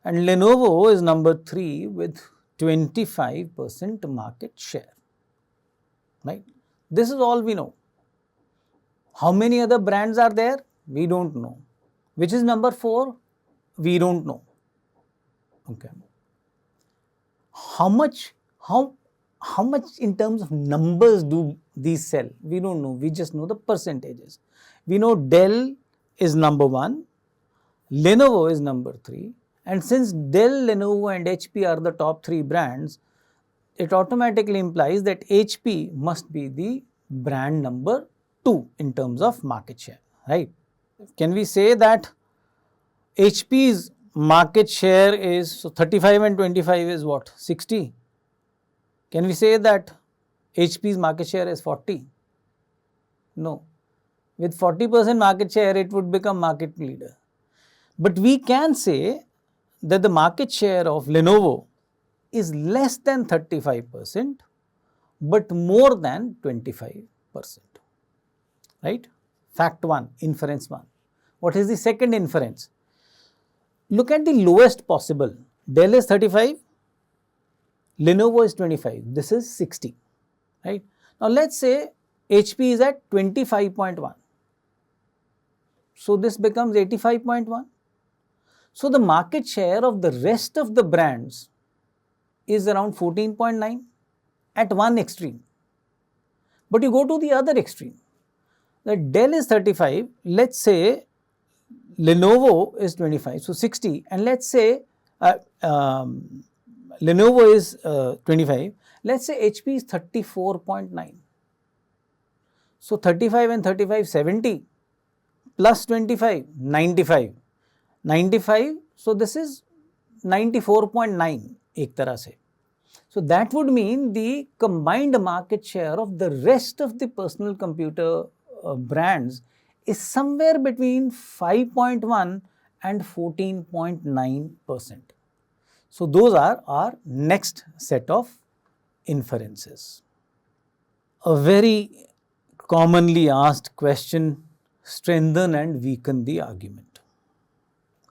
and Lenovo is number 3 with 25% market share. Right? This is all we know. How many other brands are there? We don't know. Which is number 4? We don't know. Okay. How much in terms of numbers do these sell? We don't know. We just know the percentages. We know Dell is number 1, Lenovo is number 3, and since Dell, Lenovo and HP are the top 3 brands, it automatically implies that HP must be the brand number 2 in terms of market share, right? Can we say that HP's market share is, so 35 and 25 is what? 60. Can we say that HP's market share is 40? No. With 40% market share, it would become market leader. But we can say that the market share of Lenovo is less than 35%, but more than 25%. Right? Fact 1, inference 1. What is the second inference? Look at the lowest possible. Dell is 35, Lenovo is 25. This is 60. Right? Now let's say HP is at 25.1. So this becomes 85.1. So the market share of the rest of the brands is around 14.9 at one extreme. But you go to the other extreme. The Dell is 35. Let's say Lenovo is 25, so 60, and let's say Lenovo is 25, let's say HP is 34.9. So 35 and 35, 70, plus 25, 95. 95, so this is 94.9 ek tarah se. So that would mean the combined market share of the rest of the personal computer brands is somewhere between 5.1 and 14.9%. So those are our next set of inferences. A very commonly asked question: strengthen and weaken the argument.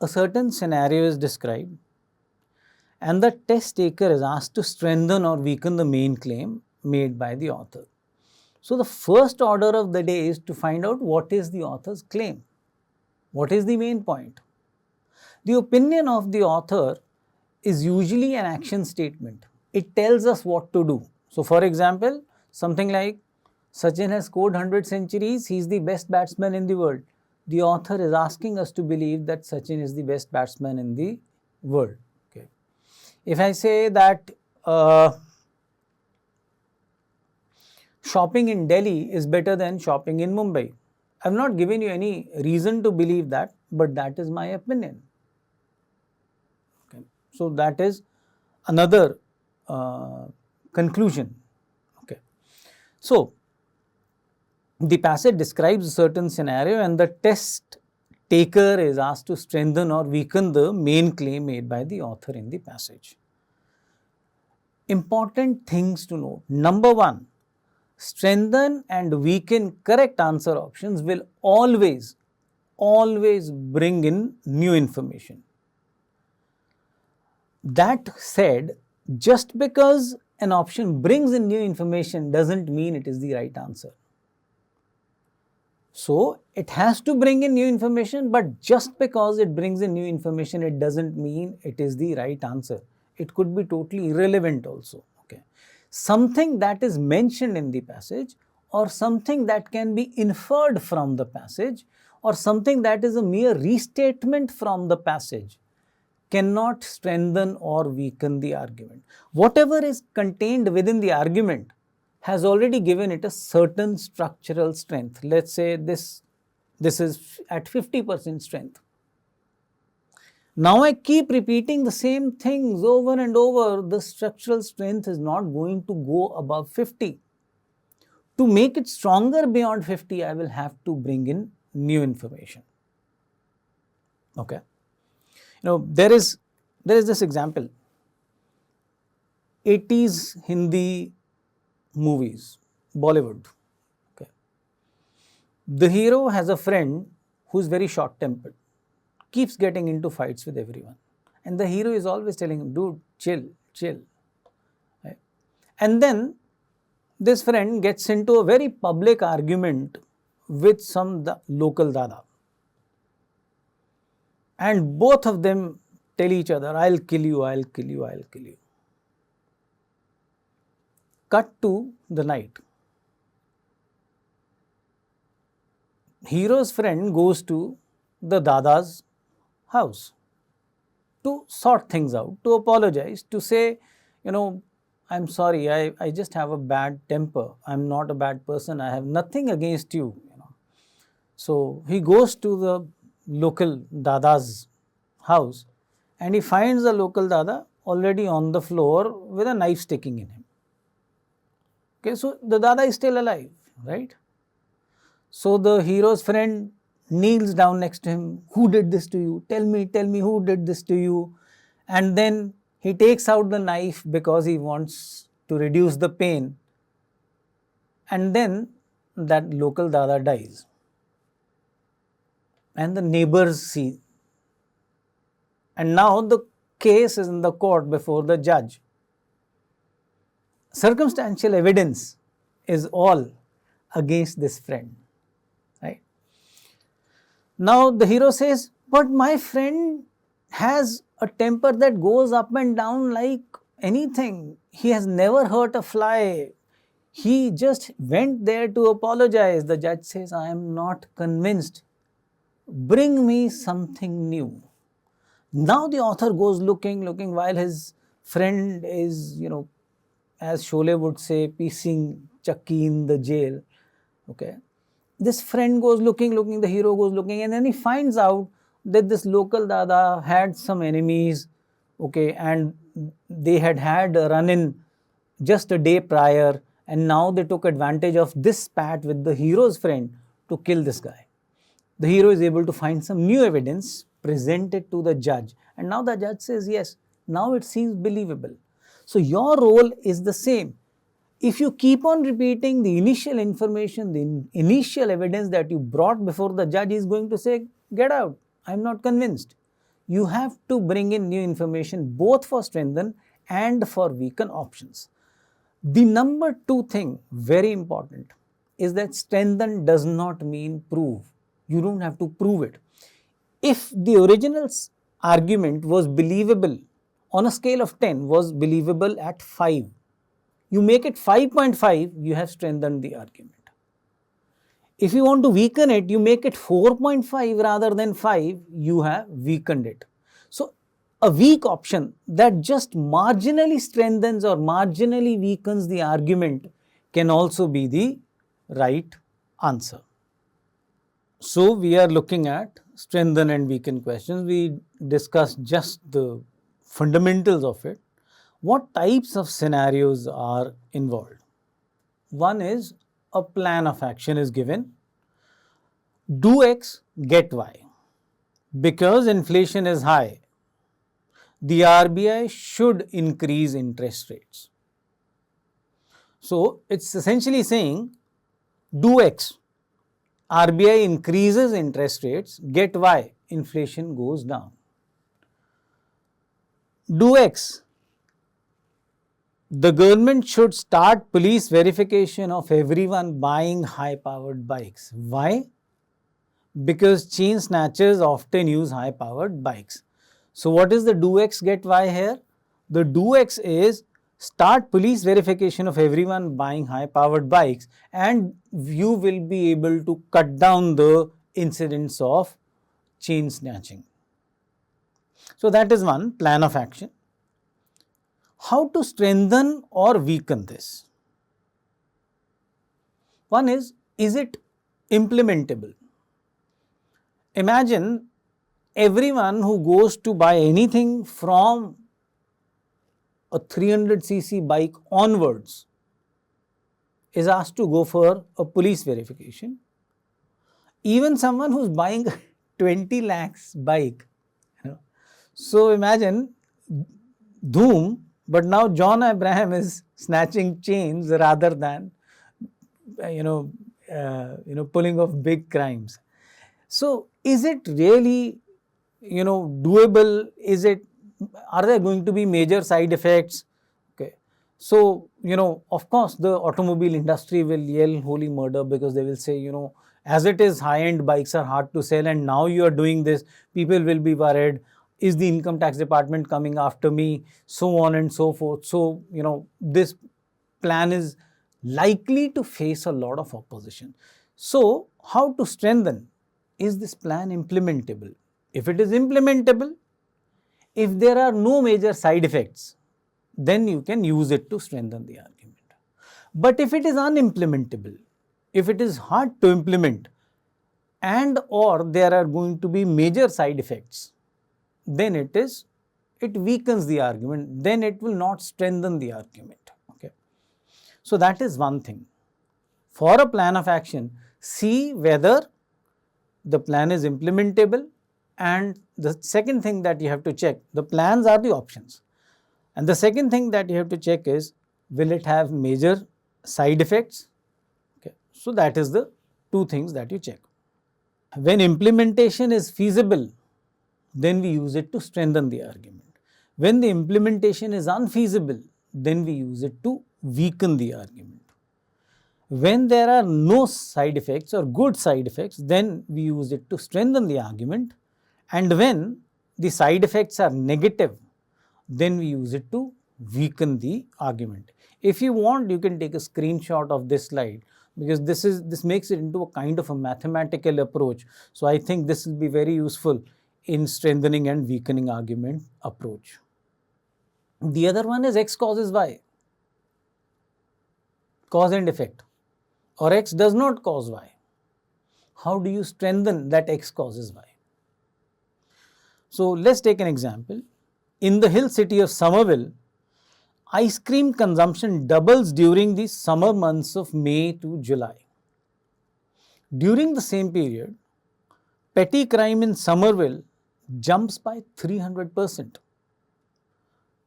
A certain scenario is described and the test taker is asked to strengthen or weaken the main claim made by the author. So the first order of the day is to find out what is the author's claim. What is the main point? The opinion of the author is usually an action statement. It tells us what to do. So for example, something like Sachin has scored 100 centuries, he is the best batsman in the world. The author is asking us to believe that Sachin is the best batsman in the world. Okay. If I say that shopping in Delhi is better than shopping in Mumbai, I have not given you any reason to believe that, but that is my opinion. Okay. So that is another conclusion. Okay. So the passage describes a certain scenario and the test taker is asked to strengthen or weaken the main claim made by the author in the passage. Important things to note. Number one, strengthen and weaken correct answer options will always bring in new information. That said, just because an option brings in new information doesn't mean it is the right answer. So it has to bring in new information, but just because it brings in new information, it doesn't mean it is the right answer. It could be totally irrelevant also. Okay. Something that is mentioned in the passage, or something that can be inferred from the passage, or something that is a mere restatement from the passage cannot strengthen or weaken the argument. Whatever is contained within the argument has already given it a certain structural strength. Let's say this is at 50% strength. Now I keep repeating the same things over and over, the structural strength is not going to go above 50. To make it stronger beyond 50, I will have to bring in new information. Okay. You know, there is this example. 80s Hindi movies, Bollywood. Okay. The hero has a friend who is very short-tempered, keeps getting into fights with everyone. And the hero is always telling him, dude, chill. Right? And then this friend gets into a very public argument with some local dada. And both of them tell each other, I'll kill you. Cut to the night. Hero's friend goes to the dada's house to sort things out, to apologize, to say, you know, I'm sorry, I just have a bad temper. I'm not a bad person. I have nothing against you. So he goes to the local dada's house and he finds the local dada already on the floor with a knife sticking in him. Okay, so the dada is still alive, right? So the hero's friend kneels down next to him. Who did this to you? Tell me who did this to you? And then he takes out the knife because he wants to reduce the pain. And then that local dada dies. And the neighbors see. And now the case is in the court before the judge. Circumstantial evidence is all against this friend. Right? Now the hero says, but my friend has a temper that goes up and down like anything. He has never hurt a fly. He just went there to apologize. The judge says, I am not convinced. bring me something new. Now the author goes looking while his friend is, as Sholay would say, piecing Chucky in the jail. Okay. This friend goes looking, the hero goes looking, and then he finds out that this local Dada had some enemies, okay, and they had a run-in just a day prior, and now they took advantage of this spat with the hero's friend to kill this guy. The hero is able to find some new evidence, present it to the judge, and now the judge says, yes, now it seems believable. So your role is the same. If you keep on repeating the initial information, the initial evidence that you brought before the judge, is going to say, get out, I'm not convinced. You have to bring in new information both for strengthen and for weaken options. The number 2 thing, very important, is that strengthen does not mean prove. You don't have to prove it. If the original argument was believable on a scale of 10, was believable at 5, you make it 5.5, you have strengthened the argument. If you want to weaken it, you make it 4.5 rather than 5, you have weakened it. So a weak option that just marginally strengthens or marginally weakens the argument can also be the right answer. So we are looking at strengthen and weaken questions. We discussed just the fundamentals of it. What types of scenarios are involved? One is a plan of action is given. Do X, get Y. Because inflation is high, the RBI should increase interest rates. So it's essentially saying, do X, RBI increases interest rates, get Y, inflation goes down. Do X, the government should start police verification of everyone buying high-powered bikes. Why? Because chain snatchers often use high-powered bikes. So what is the do X, get Y here? The do X is start police verification of everyone buying high-powered bikes, and you will be able to cut down the incidence of chain snatching. So that is one plan of action. How to strengthen or weaken this? One is it implementable? Imagine everyone who goes to buy anything from a 300cc bike onwards is asked to go for a police verification. Even someone who's buying 20 lakhs bike. So imagine Dhoom, but now John Abraham is snatching chains rather than pulling off big crimes. So is it really doable? Are there going to be major side effects? Okay. So of course the automobile industry will yell holy murder, because they will say, as it is, high-end bikes are hard to sell, and now you are doing this, people will be worried. Is the income tax department coming after me? So on and so forth. So, this plan is likely to face a lot of opposition. So, how to strengthen? Is this plan implementable? If it is implementable, if there are no major side effects, then you can use it to strengthen the argument. But if it is unimplementable, if it is hard to implement, and or there are going to be major side effects, then it weakens the argument, then it will not strengthen the argument. Okay. So that is one thing. For a plan of action, see whether the plan is implementable, and the second thing that you have to check, the plans are the options. And the second thing that you have to check is, will it have major side effects? Okay. So that is the 2 things that you check. When implementation is feasible, then we use it to strengthen the argument. When the implementation is unfeasible, then we use it to weaken the argument. When there are no side effects or good side effects, then we use it to strengthen the argument. And when the side effects are negative, then we use it to weaken the argument. If you want, you can take a screenshot of this slide. because this makes it into a kind of a mathematical approach. So I think this will be very useful in strengthening and weakening argument approach. The other one is X causes Y, cause and effect, or X does not cause Y. How do you strengthen that X causes Y? So let's take an example. In the hill city of Somerville, ice cream consumption doubles during the summer months of May to July. During the same period, petty crime in Somerville jumps by 300%.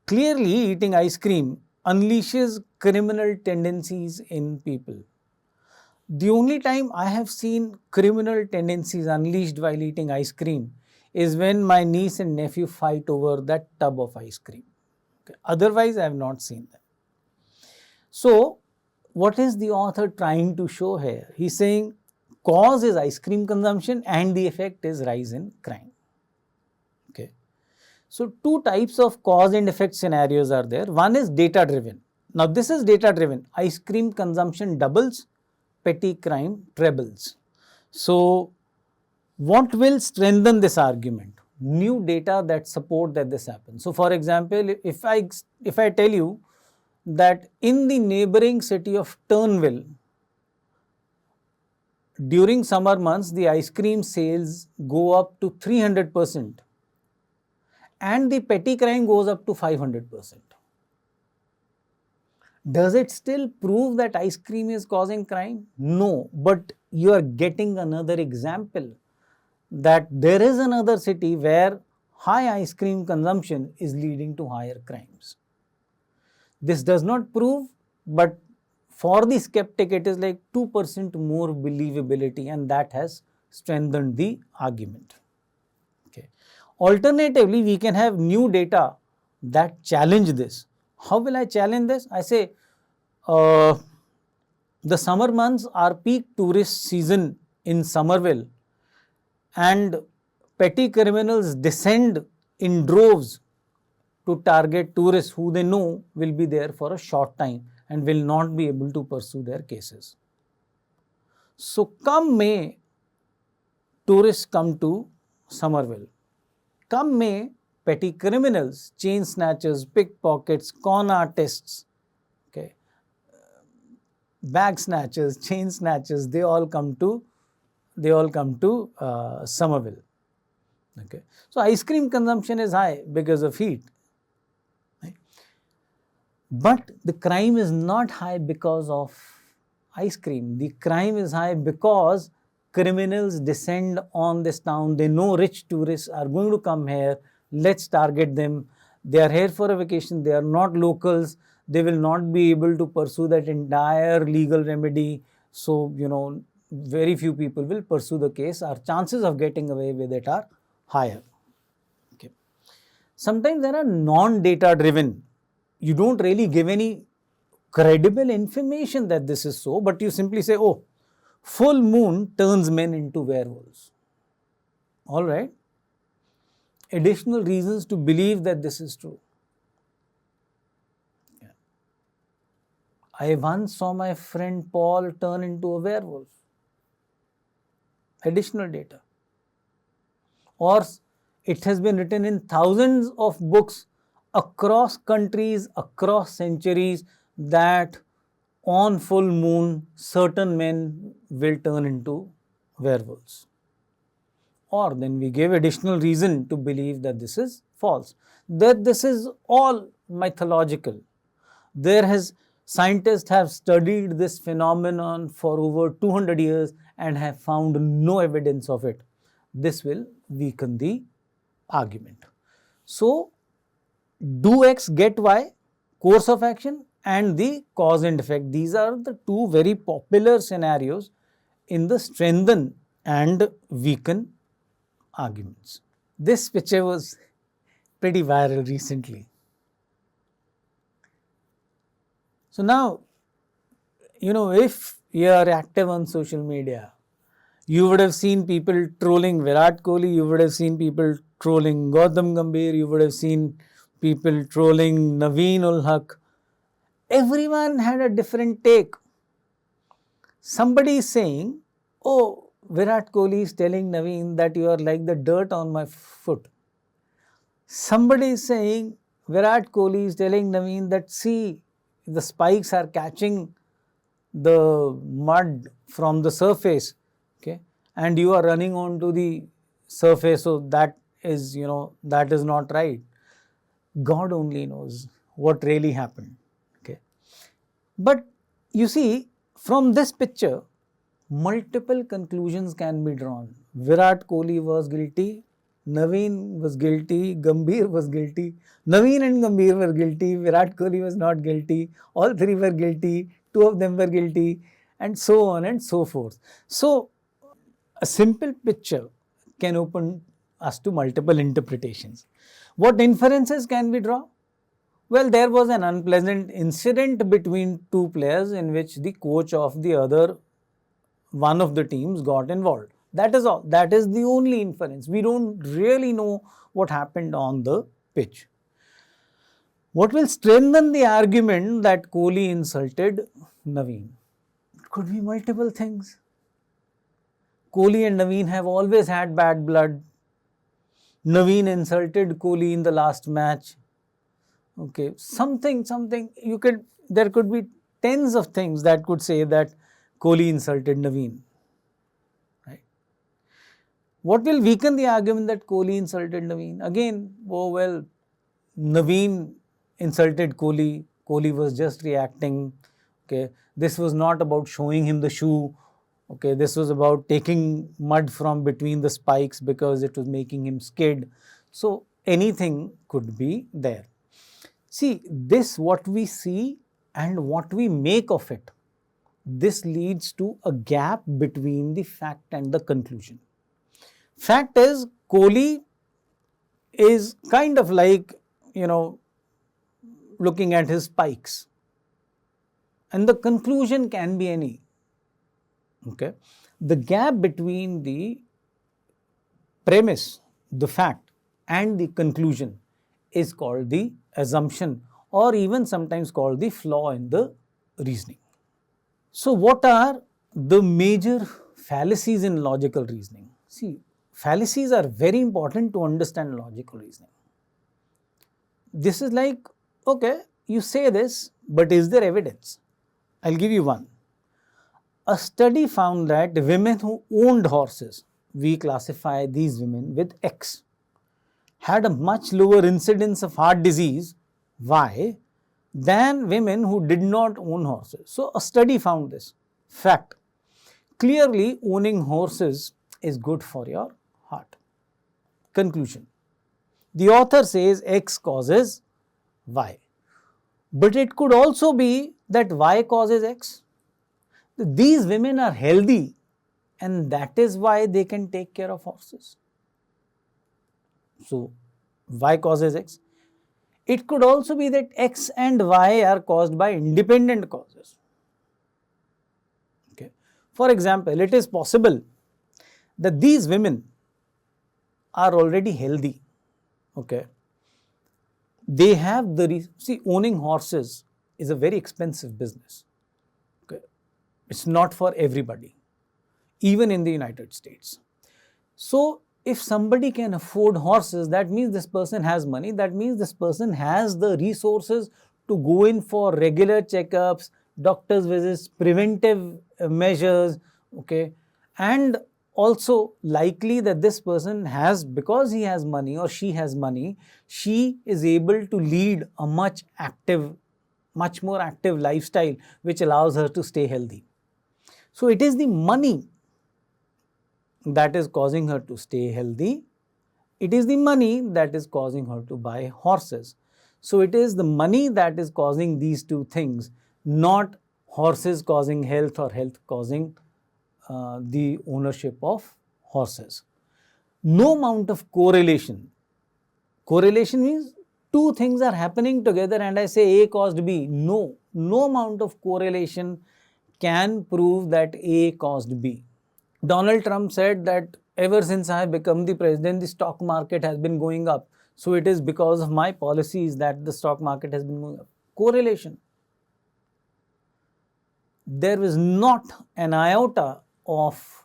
Clearly, eating ice cream unleashes criminal tendencies in people. The only time I have seen criminal tendencies unleashed while eating ice cream is when my niece and nephew fight over that tub of ice cream. Okay. Otherwise, I have not seen that. So, what is the author trying to show here? He is saying cause is ice cream consumption and the effect is rise in crime. Okay. So, two types of cause and effect scenarios are there. One is data driven. Now, this is data driven. Ice cream consumption doubles, petty crime trebles. So, what will strengthen this argument? New data that support that this happens. So, for example, if I tell you that in the neighboring city of Turnville, during summer months, the ice cream sales go up to 300% and the petty crime goes up to 500%. Does it still prove that ice cream is causing crime? No, but you are getting another example that there is another city where high ice cream consumption is leading to higher crimes. This does not prove, but for the skeptic it is like 2% more believability, and that has strengthened the argument. Okay. Alternatively, we can have new data that challenge this. How will I challenge this? I say the summer months are peak tourist season in Somerville, and petty criminals descend in droves to target tourists who they know will be there for a short time and will not be able to pursue their cases. So, come May, tourists come to Somerville. Come May, petty criminals, chain snatchers, pickpockets, con artists, okay, bag snatchers, chain snatchers, they all come to Somerville. Okay. So, ice cream consumption is high because of heat. Right? But the crime is not high because of ice cream. The crime is high because criminals descend on this town. They know rich tourists are going to come here. Let's target them. They are here for a vacation. They are not locals. They will not be able to pursue that entire legal remedy. So, very few people will pursue the case. Our chances of getting away with it are higher. Okay. Sometimes there are non-data driven. You don't really give any credible information that this is so, but you simply say, oh, full moon turns men into werewolves. All right. Additional reasons to believe that this is true. Yeah. I once saw my friend Paul turn into a werewolf. Additional data. Or it has been written in thousands of books across countries, across centuries, that on full moon certain men will turn into werewolves. Or then we give additional reason to believe that this is false, that this is all mythological. Scientists have studied this phenomenon for over 200 years and have found no evidence of it. This will weaken the argument. So, do X get Y, course of action, and the cause and effect. These are the two very popular scenarios in the strengthen and weaken arguments. This picture was pretty viral recently. So now, if you are active on social media, you would have seen people trolling Virat Kohli, you would have seen people trolling Gautam Gambhir, you would have seen people trolling Naveen ul Haq. Everyone had a different take. Somebody is saying, oh, Virat Kohli is telling Naveen that you are like the dirt on my foot. Somebody is saying, Virat Kohli is telling Naveen that see, the spikes are catching the mud from the surface, okay, and you are running onto the surface, so that is, that is not right. God only knows what really happened, okay. But you see, from this picture, multiple conclusions can be drawn. Virat Kohli was guilty, Naveen was guilty, Gambhir was guilty, Naveen and Gambhir were guilty, Virat Kohli was not guilty, all three were guilty, two of them were guilty, and so on and so forth. So, a simple picture can open us to multiple interpretations. What inferences can we draw? Well, there was an unpleasant incident between two players in which the coach of the other one of the teams got involved. That is all. That is the only inference. We don't really know what happened on the pitch. What will strengthen the argument that Kohli insulted Naveen? It could be multiple things. Kohli and Naveen have always had bad blood. Naveen insulted Kohli in the last match. Okay, something, there could be tens of things that could say that Kohli insulted Naveen. Right? What will weaken the argument that Kohli insulted Naveen? Again, oh well, Naveen insulted Kohli. Kohli was just reacting. Okay, this was not about showing him the shoe. Okay, this was about taking mud from between the spikes because it was making him skid. So anything could be there. See, this what we see and what we make of it, this leads to a gap between the fact and the conclusion. Fact is, Kohli is kind of like, looking at his spikes. And the conclusion can be any. Okay. The gap between the premise, the fact, and the conclusion is called the assumption, or even sometimes called the flaw in the reasoning. So, what are the major fallacies in logical reasoning? See, fallacies are very important to understand logical reasoning. This is like, okay, you say this, but is there evidence? I'll give you one. A study found that women who owned horses, we classify these women with X, had a much lower incidence of heart disease, Y, than women who did not own horses. So, a study found this. Fact. Clearly, owning horses is good for your heart. Conclusion. The author says X causes Y. But it could also be that Y causes X. These women are healthy and that is why they can take care of horses. So, Y causes X. It could also be that X and Y are caused by independent causes. Okay. For example, it is possible that these women are already healthy. Okay. They have see, owning horses is a very expensive business. Okay. It's not for everybody, even in the United States. So, if somebody can afford horses, that means this person has money, that means this person has the resources to go in for regular checkups, doctor's visits, preventive measures, okay, and also likely that this person has, because he has money or she has money, she is able to lead a much more active lifestyle which allows her to stay healthy. So, it is the money that is causing her to stay healthy. It is the money that is causing her to buy horses. So, it is the money that is causing these two things, not horses causing health or health causing the ownership of horses. No amount of correlation. Correlation means two things are happening together and I say A caused B. No amount of correlation can prove that A caused B. Donald Trump said that ever since I have become the president, the stock market has been going up. So, it is because of my policies that the stock market has been going up. Correlation. there was not an iota of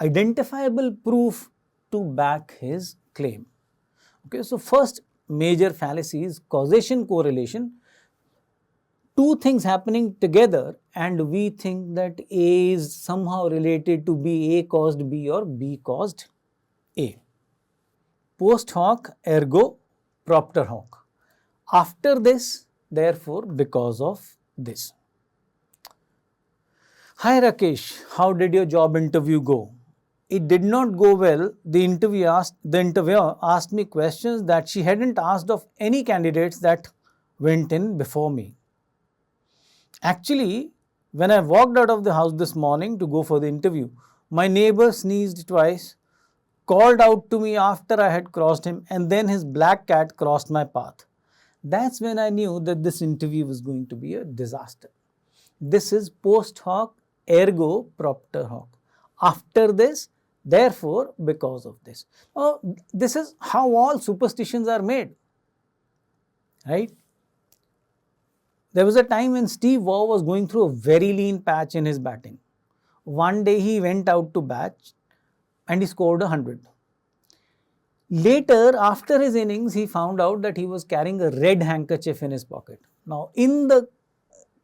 identifiable proof to back his claim. Okay, so first major fallacy is causation correlation. Two things happening together and we think that A is somehow related to B, A caused B or B caused A. Post hoc ergo propter hoc. After this, therefore, because of this. Hi Rakesh, how did your job interview go? It did not go well. The interviewer asked me questions that she hadn't asked of any candidates that went in before me. Actually, when I walked out of the house this morning to go for the interview, my neighbor sneezed twice, called out to me after I had crossed him, and then his black cat crossed my path. That's when I knew that this interview was going to be a disaster. This is post hoc ergo propter hoc. After this, therefore, because of this. Oh, this is how all superstitions are made, right? There was a time when Steve Waugh was going through a very lean patch in his batting. One day he went out to bat and he scored 100. Later, after his innings, he found out that he was carrying a red handkerchief in his pocket. Now, in the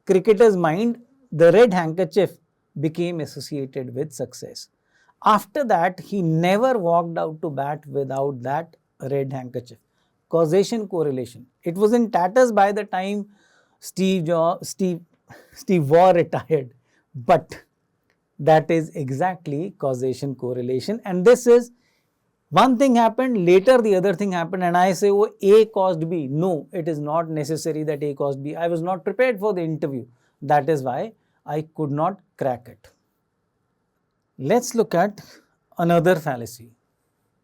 cricketer's mind, the red handkerchief became associated with success. After that, he never walked out to bat without that red handkerchief. Causation correlation. It was in tatters by the time Steve Waugh retired, but that is exactly causation correlation. And this is one thing happened, later the other thing happened, and I say, oh, A caused B. No, it is not necessary that A caused B. I was not prepared for the interview. That is why I could not crack it. Let's look at another fallacy.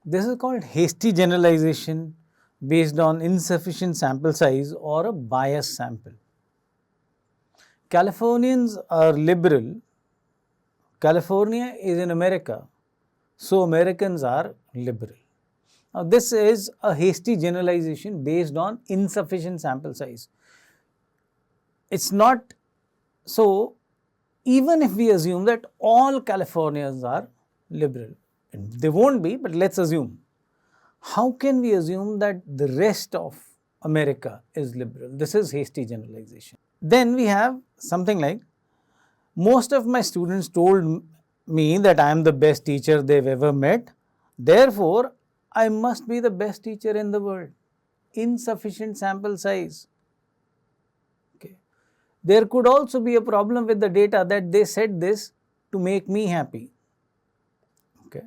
This is called hasty generalization based on insufficient sample size or a biased sample. Californians are liberal. California is in America, so Americans are liberal. Now, this is a hasty generalization based on insufficient sample size. It's not so. Even if we assume that all Californians are liberal, and they won't be, but let's assume. How can we assume that the rest of America is liberal? This is hasty generalization. Then we have something like, most of my students told me that I am the best teacher they've ever met. Therefore, I must be the best teacher in the world. Insufficient sample size. Okay. There could also be a problem with the data that they said this to make me happy. Okay.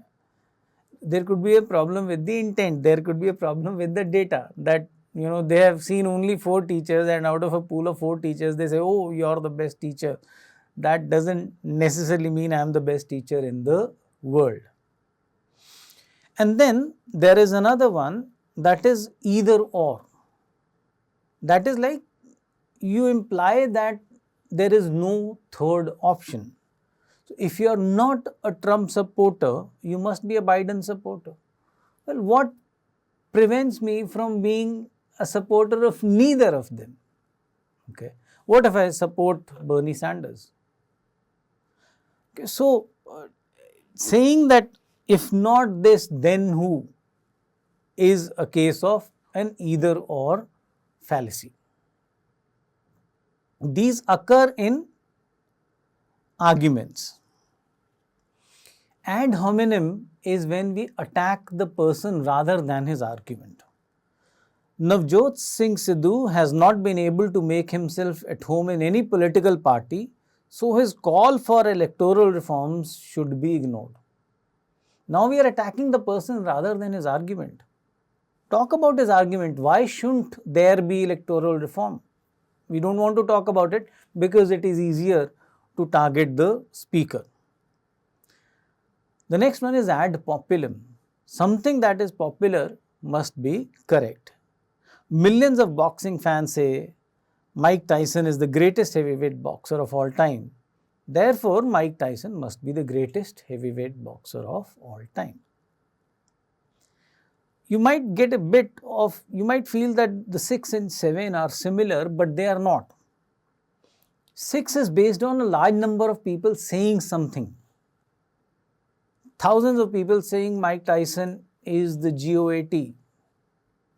There could be a problem with the intent. There could be a problem with the data that they have seen only 4 teachers, and out of a pool of 4 teachers, they say, oh, you're the best teacher. That doesn't necessarily mean I am the best teacher in the world. And then there is another one that is either or. That is like you imply that there is no third option. So if you are not a Trump supporter, you must be a Biden supporter. Well, what prevents me from being a supporter of neither of them? Okay. What if I support Bernie Sanders? Okay, so saying that if not this, then who is a case of an either or fallacy. These occur in arguments. Ad hominem is when we attack the person rather than his argument. Navjot Singh Sidhu has not been able to make himself at home in any political party, so his call for electoral reforms should be ignored. Now we are attacking the person rather than his argument. Talk about his argument. Why shouldn't there be electoral reform? We don't want to talk about it because it is easier to target the speaker. The next one is ad populum. Something that is popular must be correct. Millions of boxing fans say Mike Tyson is the greatest heavyweight boxer of all time. Therefore, Mike Tyson must be the greatest heavyweight boxer of all time. You might get you might feel that the 6 and 7 are similar, but they are not. 6 is based on a large number of people saying something. Thousands of people saying Mike Tyson is the GOAT,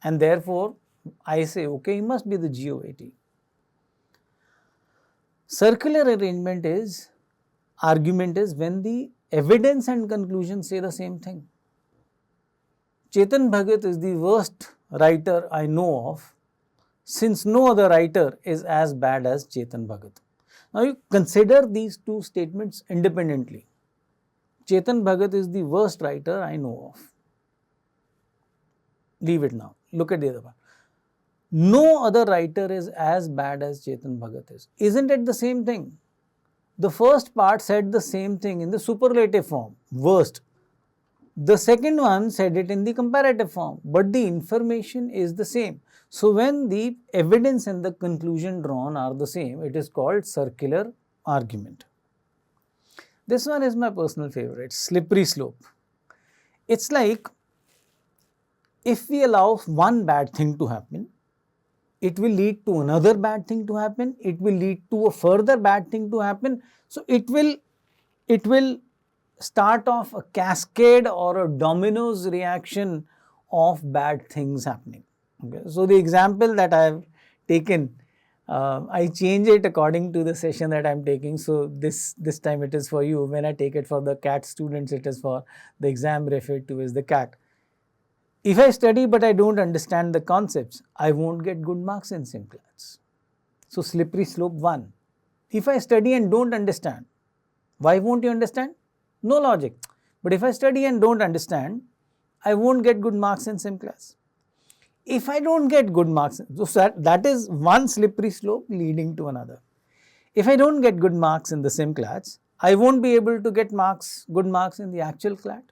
and therefore I say, okay, he must be the GOAT. Circular argument is when the evidence and conclusion say the same thing. Chetan Bhagat is the worst writer I know of, since no other writer is as bad as Chetan Bhagat. Now you consider these two statements independently. Chetan Bhagat is the worst writer I know of. Leave it now. Look at the other one. No other writer is as bad as Chetan Bhagat is. Isn't it the same thing? The first part said the same thing in the superlative form, worst. The second one said it in the comparative form, but the information is the same. So when the evidence and the conclusion drawn are the same, it is called circular argument. This one is my personal favorite, slippery slope. It's like, if we allow one bad thing to happen, it will lead to another bad thing to happen, it will lead to a further bad thing to happen. So it will start off a cascade or a dominoes reaction of bad things happening. Okay. So the example that I have taken, I change it according to the session that I am taking. So this time it is for you. When I take it for the CAT students, it is for the exam referred to as the CAT. If I study but I don't understand the concepts, I won't get good marks in sim class. So slippery slope 1. If I study and don't understand, why won't you understand? No logic. But if I study and don't understand, I won't get good marks in sim class. If I don't get good marks, so that is one slippery slope leading to another. If I don't get good marks in the sim class, I won't be able to get good marks in the actual clat.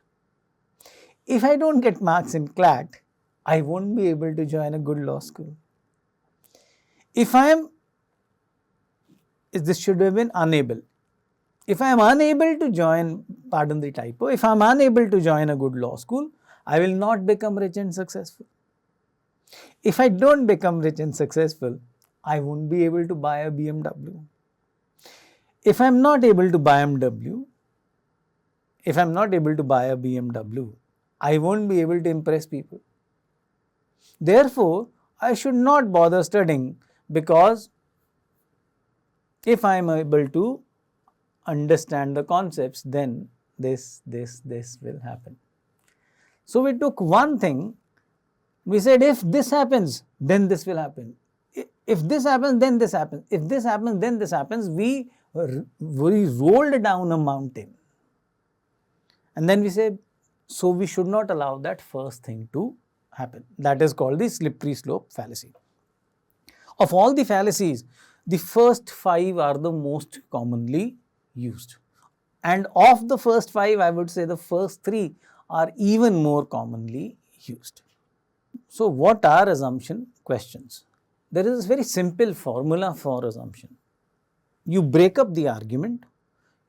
If I don't get marks in clat, I won't be able to join a good law school. This should have been unable. If I am unable to join, pardon the typo, if I am unable to join a good law school, I will not become rich and successful. If I don't become rich and successful, I won't be able to buy a BMW. If I am not able to buy a BMW, I won't be able to impress people. Therefore, I should not bother studying, because if I am able to understand the concepts, then this will happen. So we took one thing, we said if this happens, then this will happen. If this happens, then this happens. If this happens, then this happens. We rolled down a mountain. And then we said, so we should not allow that first thing to happen. That is called the slippery slope fallacy. Of all the fallacies, the first 5 are the most commonly used. And of the first 5, I would say the first 3 are even more commonly used. So what are assumption questions? There is a very simple formula for assumption. You break up the argument,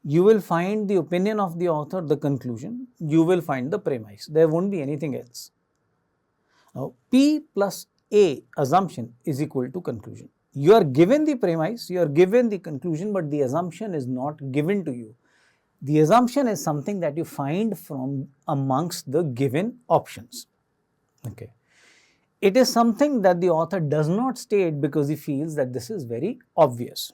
you will find the opinion of the author, the conclusion, you will find the premise. There won't be anything else. Now, P plus A assumption is equal to conclusion. You are given the premise, you are given the conclusion, but the assumption is not given to you. The assumption is something that you find from amongst the given options. Okay. It is something that the author does not state because he feels that this is very obvious.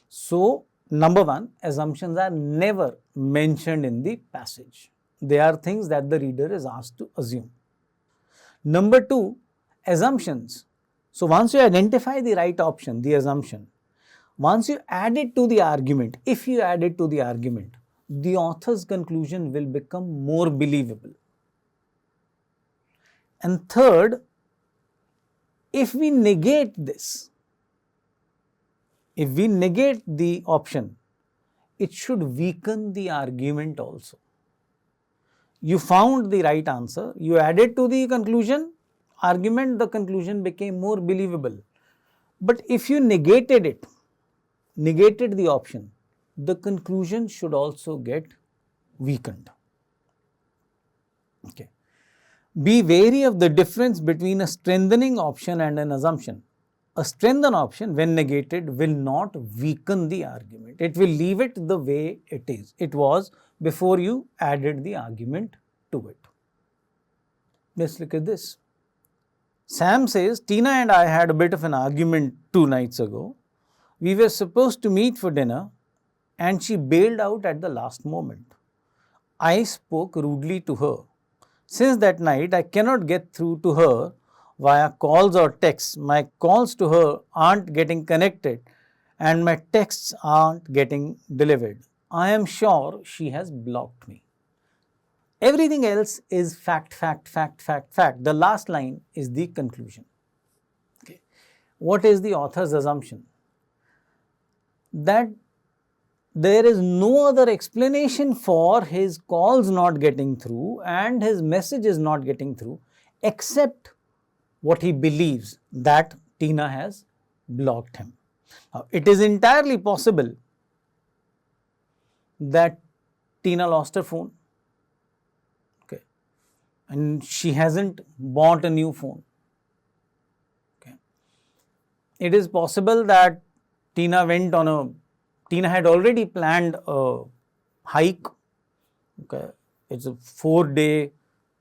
So, number 1, assumptions are never mentioned in the passage. They are things that the reader is asked to assume. Number 2, assumptions. So, once you identify the right option, the assumption, once you add it to the argument, if you add it to the argument, the author's conclusion will become more believable. And third, if we negate this, if we negate the option, it should weaken the argument also. You found the right answer, you added to the conclusion, argument, the conclusion became more believable. But if you negated it, negated the option, the conclusion should also get weakened. Okay. Be wary of the difference between a strengthening option and an assumption. a strengthen option when negated will not weaken the argument. It will leave it the way it is. It was before you added the argument to it. Let's look at this. Sam says, Tina and I had a bit of an argument 2 nights ago. We were supposed to meet for dinner and she bailed out at the last moment. I spoke rudely to her. Since that night, I cannot get through to her via calls or texts. My calls to her aren't getting connected and my texts aren't getting delivered. I am sure she has blocked me. Everything else is fact, fact, fact, fact, fact. The last line is the conclusion. Okay. What is the author's assumption? That there is no other explanation for his calls not getting through and his messages not getting through except what he believes, that Tina has blocked him. Now, it is entirely possible that Tina lost her phone, okay, and she hasn't bought a new phone. Okay. It is possible that Tina had already planned a hike. Okay. It's a 4-day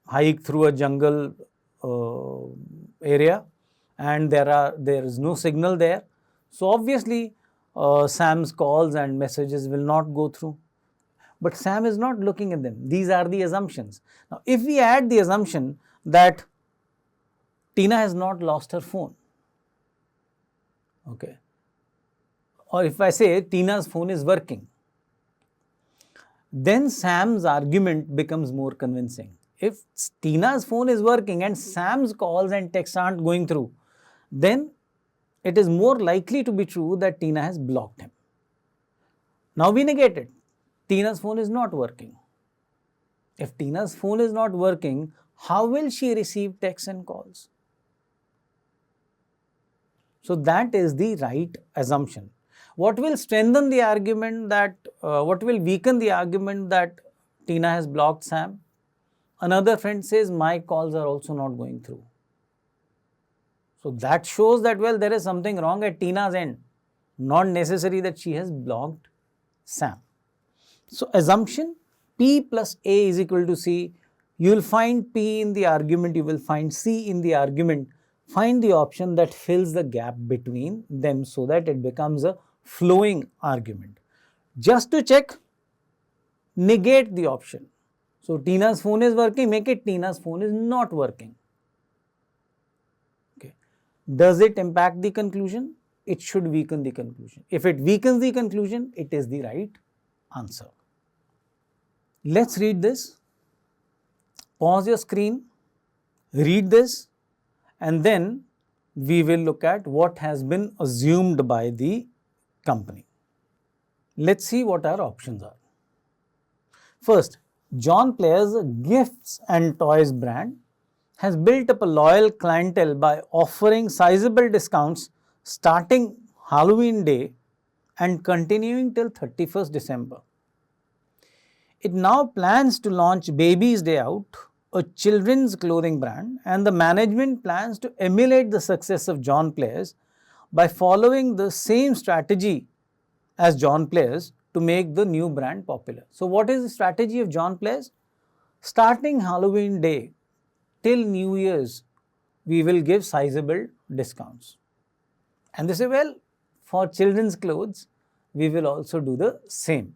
hike through a jungle area and there is no signal there. So obviously Sam's calls and messages will not go through. But Sam is not looking at them. These are the assumptions. Now if we add the assumption that Tina has not lost her phone, okay, or if I say Tina's phone is working, then Sam's argument becomes more convincing. If Tina's phone is working and Sam's calls and texts aren't going through, then it is more likely to be true that Tina has blocked him. Now we negate it. Tina's phone is not working. If Tina's phone is not working, how will she receive texts and calls? So that is the right assumption. What will strengthen the argument that, what will weaken the argument that Tina has blocked Sam? Another friend says, my calls are also not going through. So that shows that, well, there is something wrong at Tina's end, not necessary that she has blocked Sam. So assumption P plus A is equal to C. You will find P in the argument, you will find C in the argument. Find the option that fills the gap between them so that it becomes a flowing argument. Just to check, negate the option. So Tina's phone is working, make it Tina's phone is not working. Okay. Does it impact the conclusion? It should weaken the conclusion. If it weakens the conclusion, it is the right answer. Let's read this. Pause your screen, read this, and then we will look at what has been assumed by the company. Let's see what our options are. First, John Player's gifts and toys brand has built up a loyal clientele by offering sizable discounts starting Halloween Day and continuing till 31st December. It now plans to launch Baby's Day Out, a children's clothing brand, and the management plans to emulate the success of John Player's by following the same strategy as John Player's to make the new brand popular. So what is the strategy of John Player's? Starting Halloween Day till New Year's, we will give sizable discounts. And they say, well, for children's clothes, we will also do the same.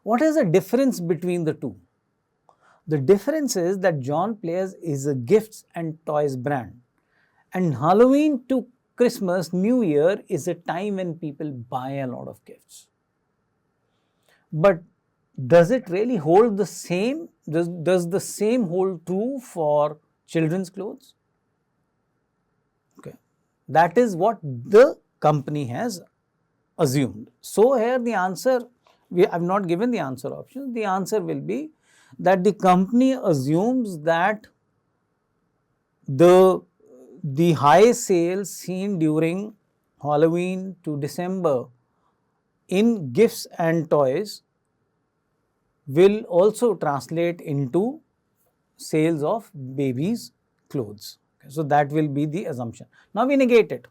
What is the difference between the two? The difference is that John Player's is a gifts and toys brand, and Halloween to Christmas, New Year is a time when people buy a lot of gifts. But does it really hold the same? Does the same hold true for children's clothes? Okay, that is what the company has assumed. So here the answer, I have not given the answer option. The answer will be that the company assumes that the high sales seen during Halloween to December in gifts and toys will also translate into sales of babies' clothes. Okay, so that will be the assumption. Now we negate it.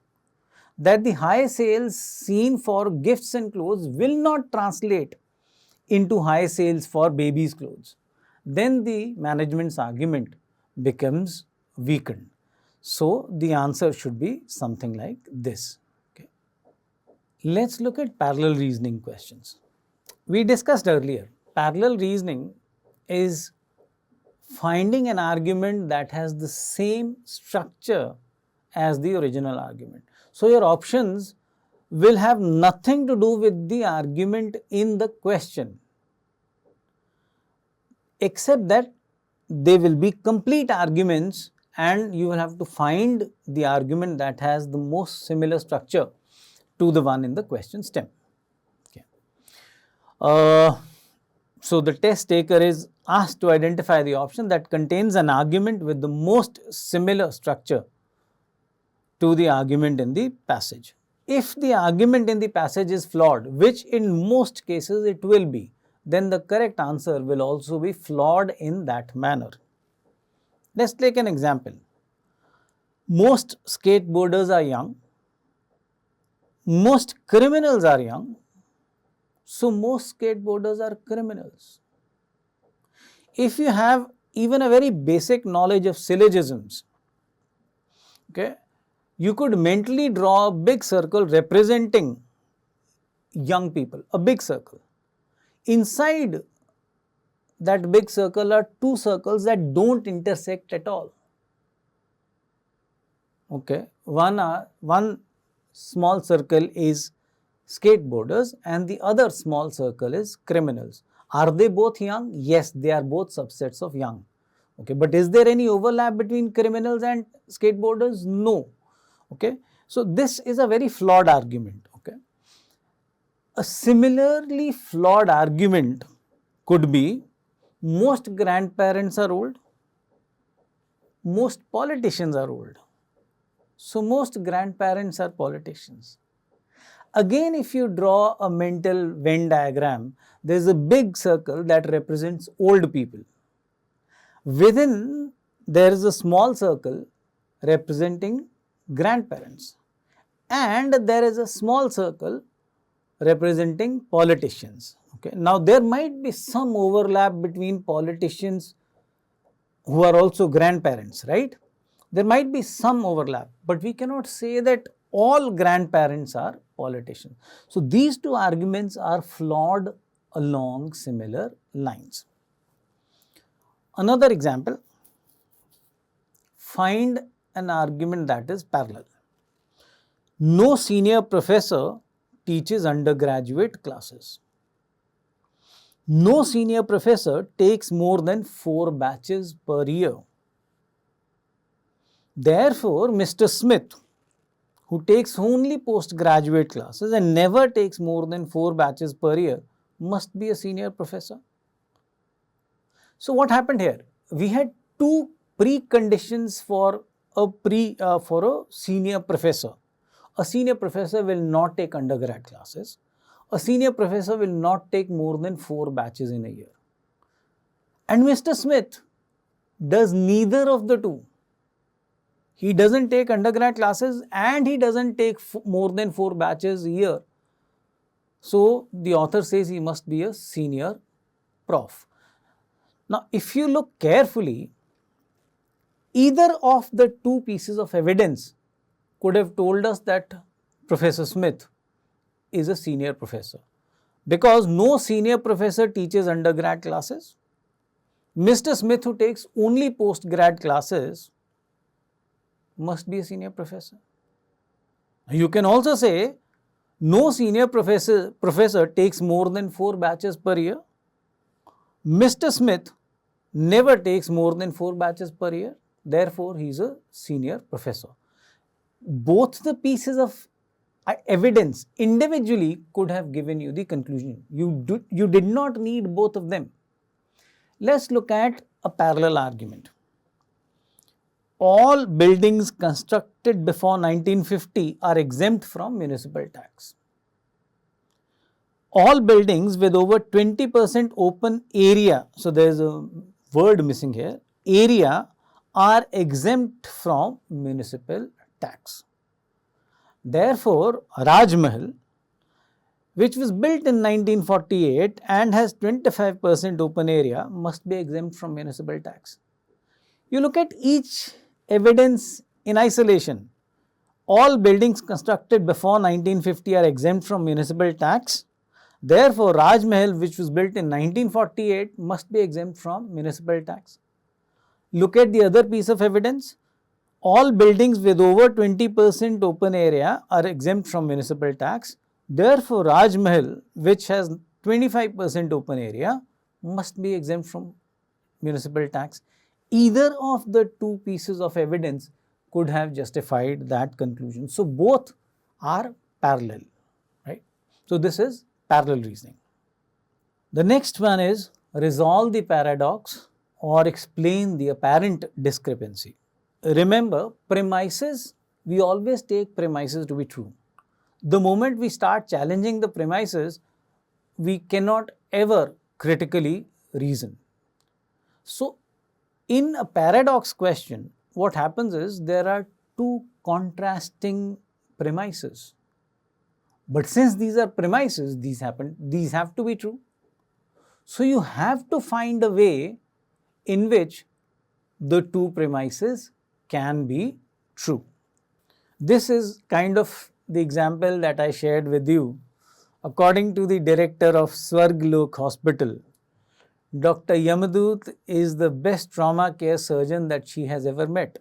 that the high sales seen for gifts and clothes will not translate into high sales for babies' clothes, then the management's argument becomes weakened. So, the answer should be something like this. Okay. Let's look at parallel reasoning questions. We discussed earlier, parallel reasoning is finding an argument that has the same structure as the original argument. So, your options will have nothing to do with the argument in the question, except that they will be complete arguments and you will have to find the argument that has the most similar structure to the one in the question stem. Okay. So, the test taker is asked to identify the option that contains an argument with the most similar structure to the argument in the passage. If the argument in the passage is flawed, which in most cases it will be, then the correct answer will also be flawed in that manner. Let's take an example. Most skateboarders are young, most criminals are young, so most skateboarders are criminals. If you have even a very basic knowledge of syllogisms, okay, you could mentally draw a big circle representing young people, a big circle. Inside that big circle are two circles that don't intersect at all. Okay, one small circle is skateboarders and the other small circle is criminals. Are they both young? Yes, they are both subsets of young. Okay, but is there any overlap between criminals and skateboarders? No. Okay, so this is a very flawed argument. Okay, a similarly flawed argument could be most grandparents are old, most politicians are old. So, most grandparents are politicians. Again, if you draw a mental Venn diagram, there is a big circle that represents old people. Within, there is a small circle representing grandparents, and there is a small circle representing politicians. Okay. Now, there might be some overlap between politicians who are also grandparents, right? There might be some overlap, but we cannot say that all grandparents are politicians. So, these two arguments are flawed along similar lines. Another example, find an argument that is parallel. No senior professor teaches undergraduate classes. No senior professor takes more than 4 batches per year. Therefore, Mr. Smith, who takes only postgraduate classes and never takes more than 4 batches per year, must be a senior professor. So, what happened here? We had two preconditions for a senior professor. A senior professor will not take undergrad classes. A senior professor will not take more than 4 batches in a year. And Mr. Smith does neither of the two. He doesn't take undergrad classes and he doesn't take more than 4 batches a year. So, the author says he must be a senior prof. Now, if you look carefully, either of the two pieces of evidence could have told us that Professor Smith is a senior professor, because no senior professor teaches undergrad classes. Mr. Smith, who takes only postgrad classes, must be a senior professor. You can also say no senior professor takes more than 4 batches per year. Mr. Smith never takes more than 4 batches per year. Therefore, he is a senior professor. Both the pieces of evidence individually could have given you the conclusion. You did not need both of them. Let's look at a parallel argument. All buildings constructed before 1950 are exempt from municipal tax. All buildings with over 20% open area, so there is a word missing here, area, are exempt from municipal tax. Therefore, Raj Mahal, which was built in 1948 and has 25% open area, must be exempt from municipal tax. You look at each evidence in isolation. All buildings constructed before 1950 are exempt from municipal tax. Therefore, Raj Mahal, which was built in 1948, must be exempt from municipal tax. Look at the other piece of evidence. All buildings with over 20% open area are exempt from municipal tax. Therefore, Raj Mahal, which has 25% open area, must be exempt from municipal tax. Either of the two pieces of evidence could have justified that conclusion. So, both are parallel, right? So, this is parallel reasoning. The next one is resolve the paradox or explain the apparent discrepancy. Remember, premises, we always take premises to be true. The moment we start challenging the premises, we cannot ever critically reason. So, in a paradox question, what happens is there are two contrasting premises. But since these are premises, these have to be true. So, you have to find a way in which the two premises can be true. This is kind of the example that I shared with you. According to the director of Swarglok Hospital, Dr. Yamadut is the best trauma care surgeon that she has ever met.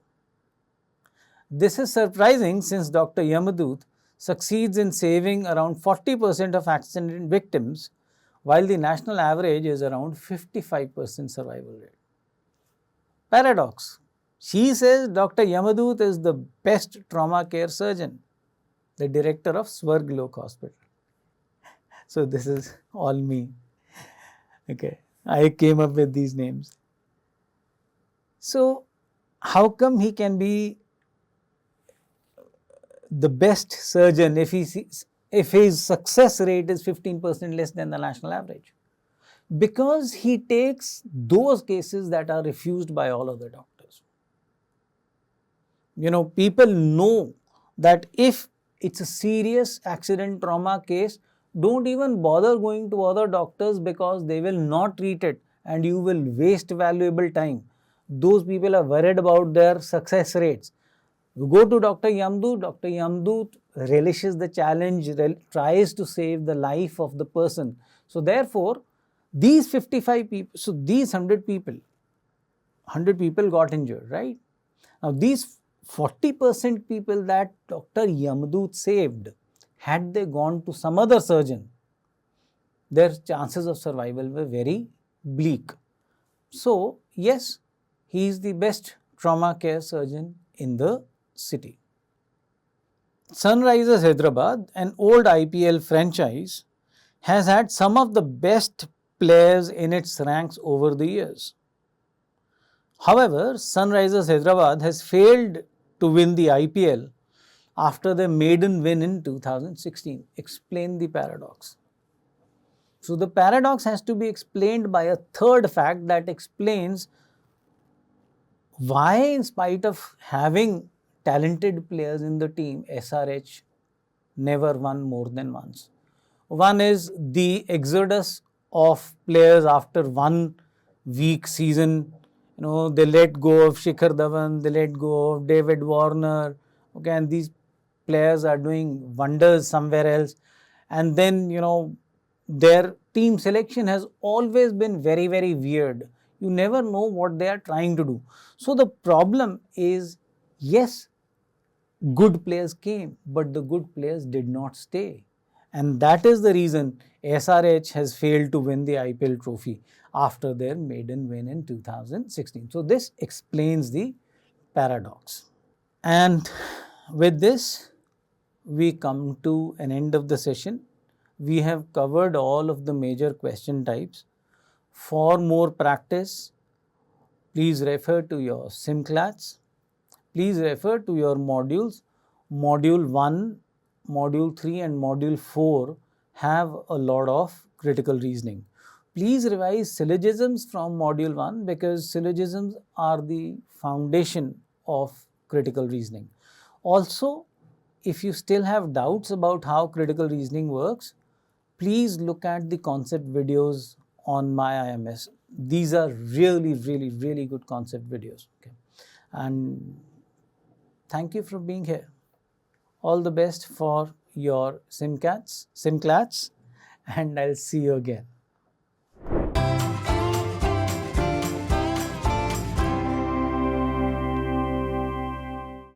This is surprising since Dr. Yamadut succeeds in saving around 40% of accident victims, while the national average is around 55% survival rate. Paradox. She says Dr. Yamadut is the best trauma care surgeon, the director of Swarglok Hospital. So, this is all me. Okay, I came up with these names. So, how come he can be the best surgeon if his success rate is 15% less than the national average? Because he takes those cases that are refused by all other doctors. People know that if it's a serious accident trauma case, don't even bother going to other doctors because they will not treat it and you will waste valuable time. Those people are worried about their success rates. You go to Dr. Yamadut, Dr. Yamadut relishes the challenge, tries to save the life of the person. So, therefore, these 55 people, so these 100 people got injured, right? Now, these 40% people that Dr. Yamadut saved, had they gone to some other surgeon, their chances of survival were very bleak. So, yes, he is the best trauma care surgeon in the city. Sunrisers Hyderabad, an old IPL franchise, has had some of the best players in its ranks over the years. However, Sunrisers Hyderabad has failed to win the IPL after their maiden win in 2016. Explain the paradox. So, the paradox has to be explained by a third fact that explains why, in spite of having talented players in the team, SRH never won more than once. One is the exodus of players after 1 week season. They let go of Shikhar Dhawan, they let go of David Warner. Okay, and these players are doing wonders somewhere else. And then, their team selection has always been very, very weird. You never know what they are trying to do. So, the problem is, yes, good players came, but the good players did not stay. And that is the reason SRH has failed to win the IPL trophy after their maiden win in 2016. So, this explains the paradox. And with this, we come to an end of the session. We have covered all of the major question types. For more practice, please refer to your SimClats. Please refer to your modules. Module 1, Module 3 and Module 4 have a lot of critical reasoning. Please revise syllogisms from Module 1 because syllogisms are the foundation of critical reasoning. Also, if you still have doubts about how critical reasoning works, please look at the concept videos on my IMS. These are really, really, really good concept videos. Okay. And thank you for being here. All the best for your SimClats, and I'll see you again.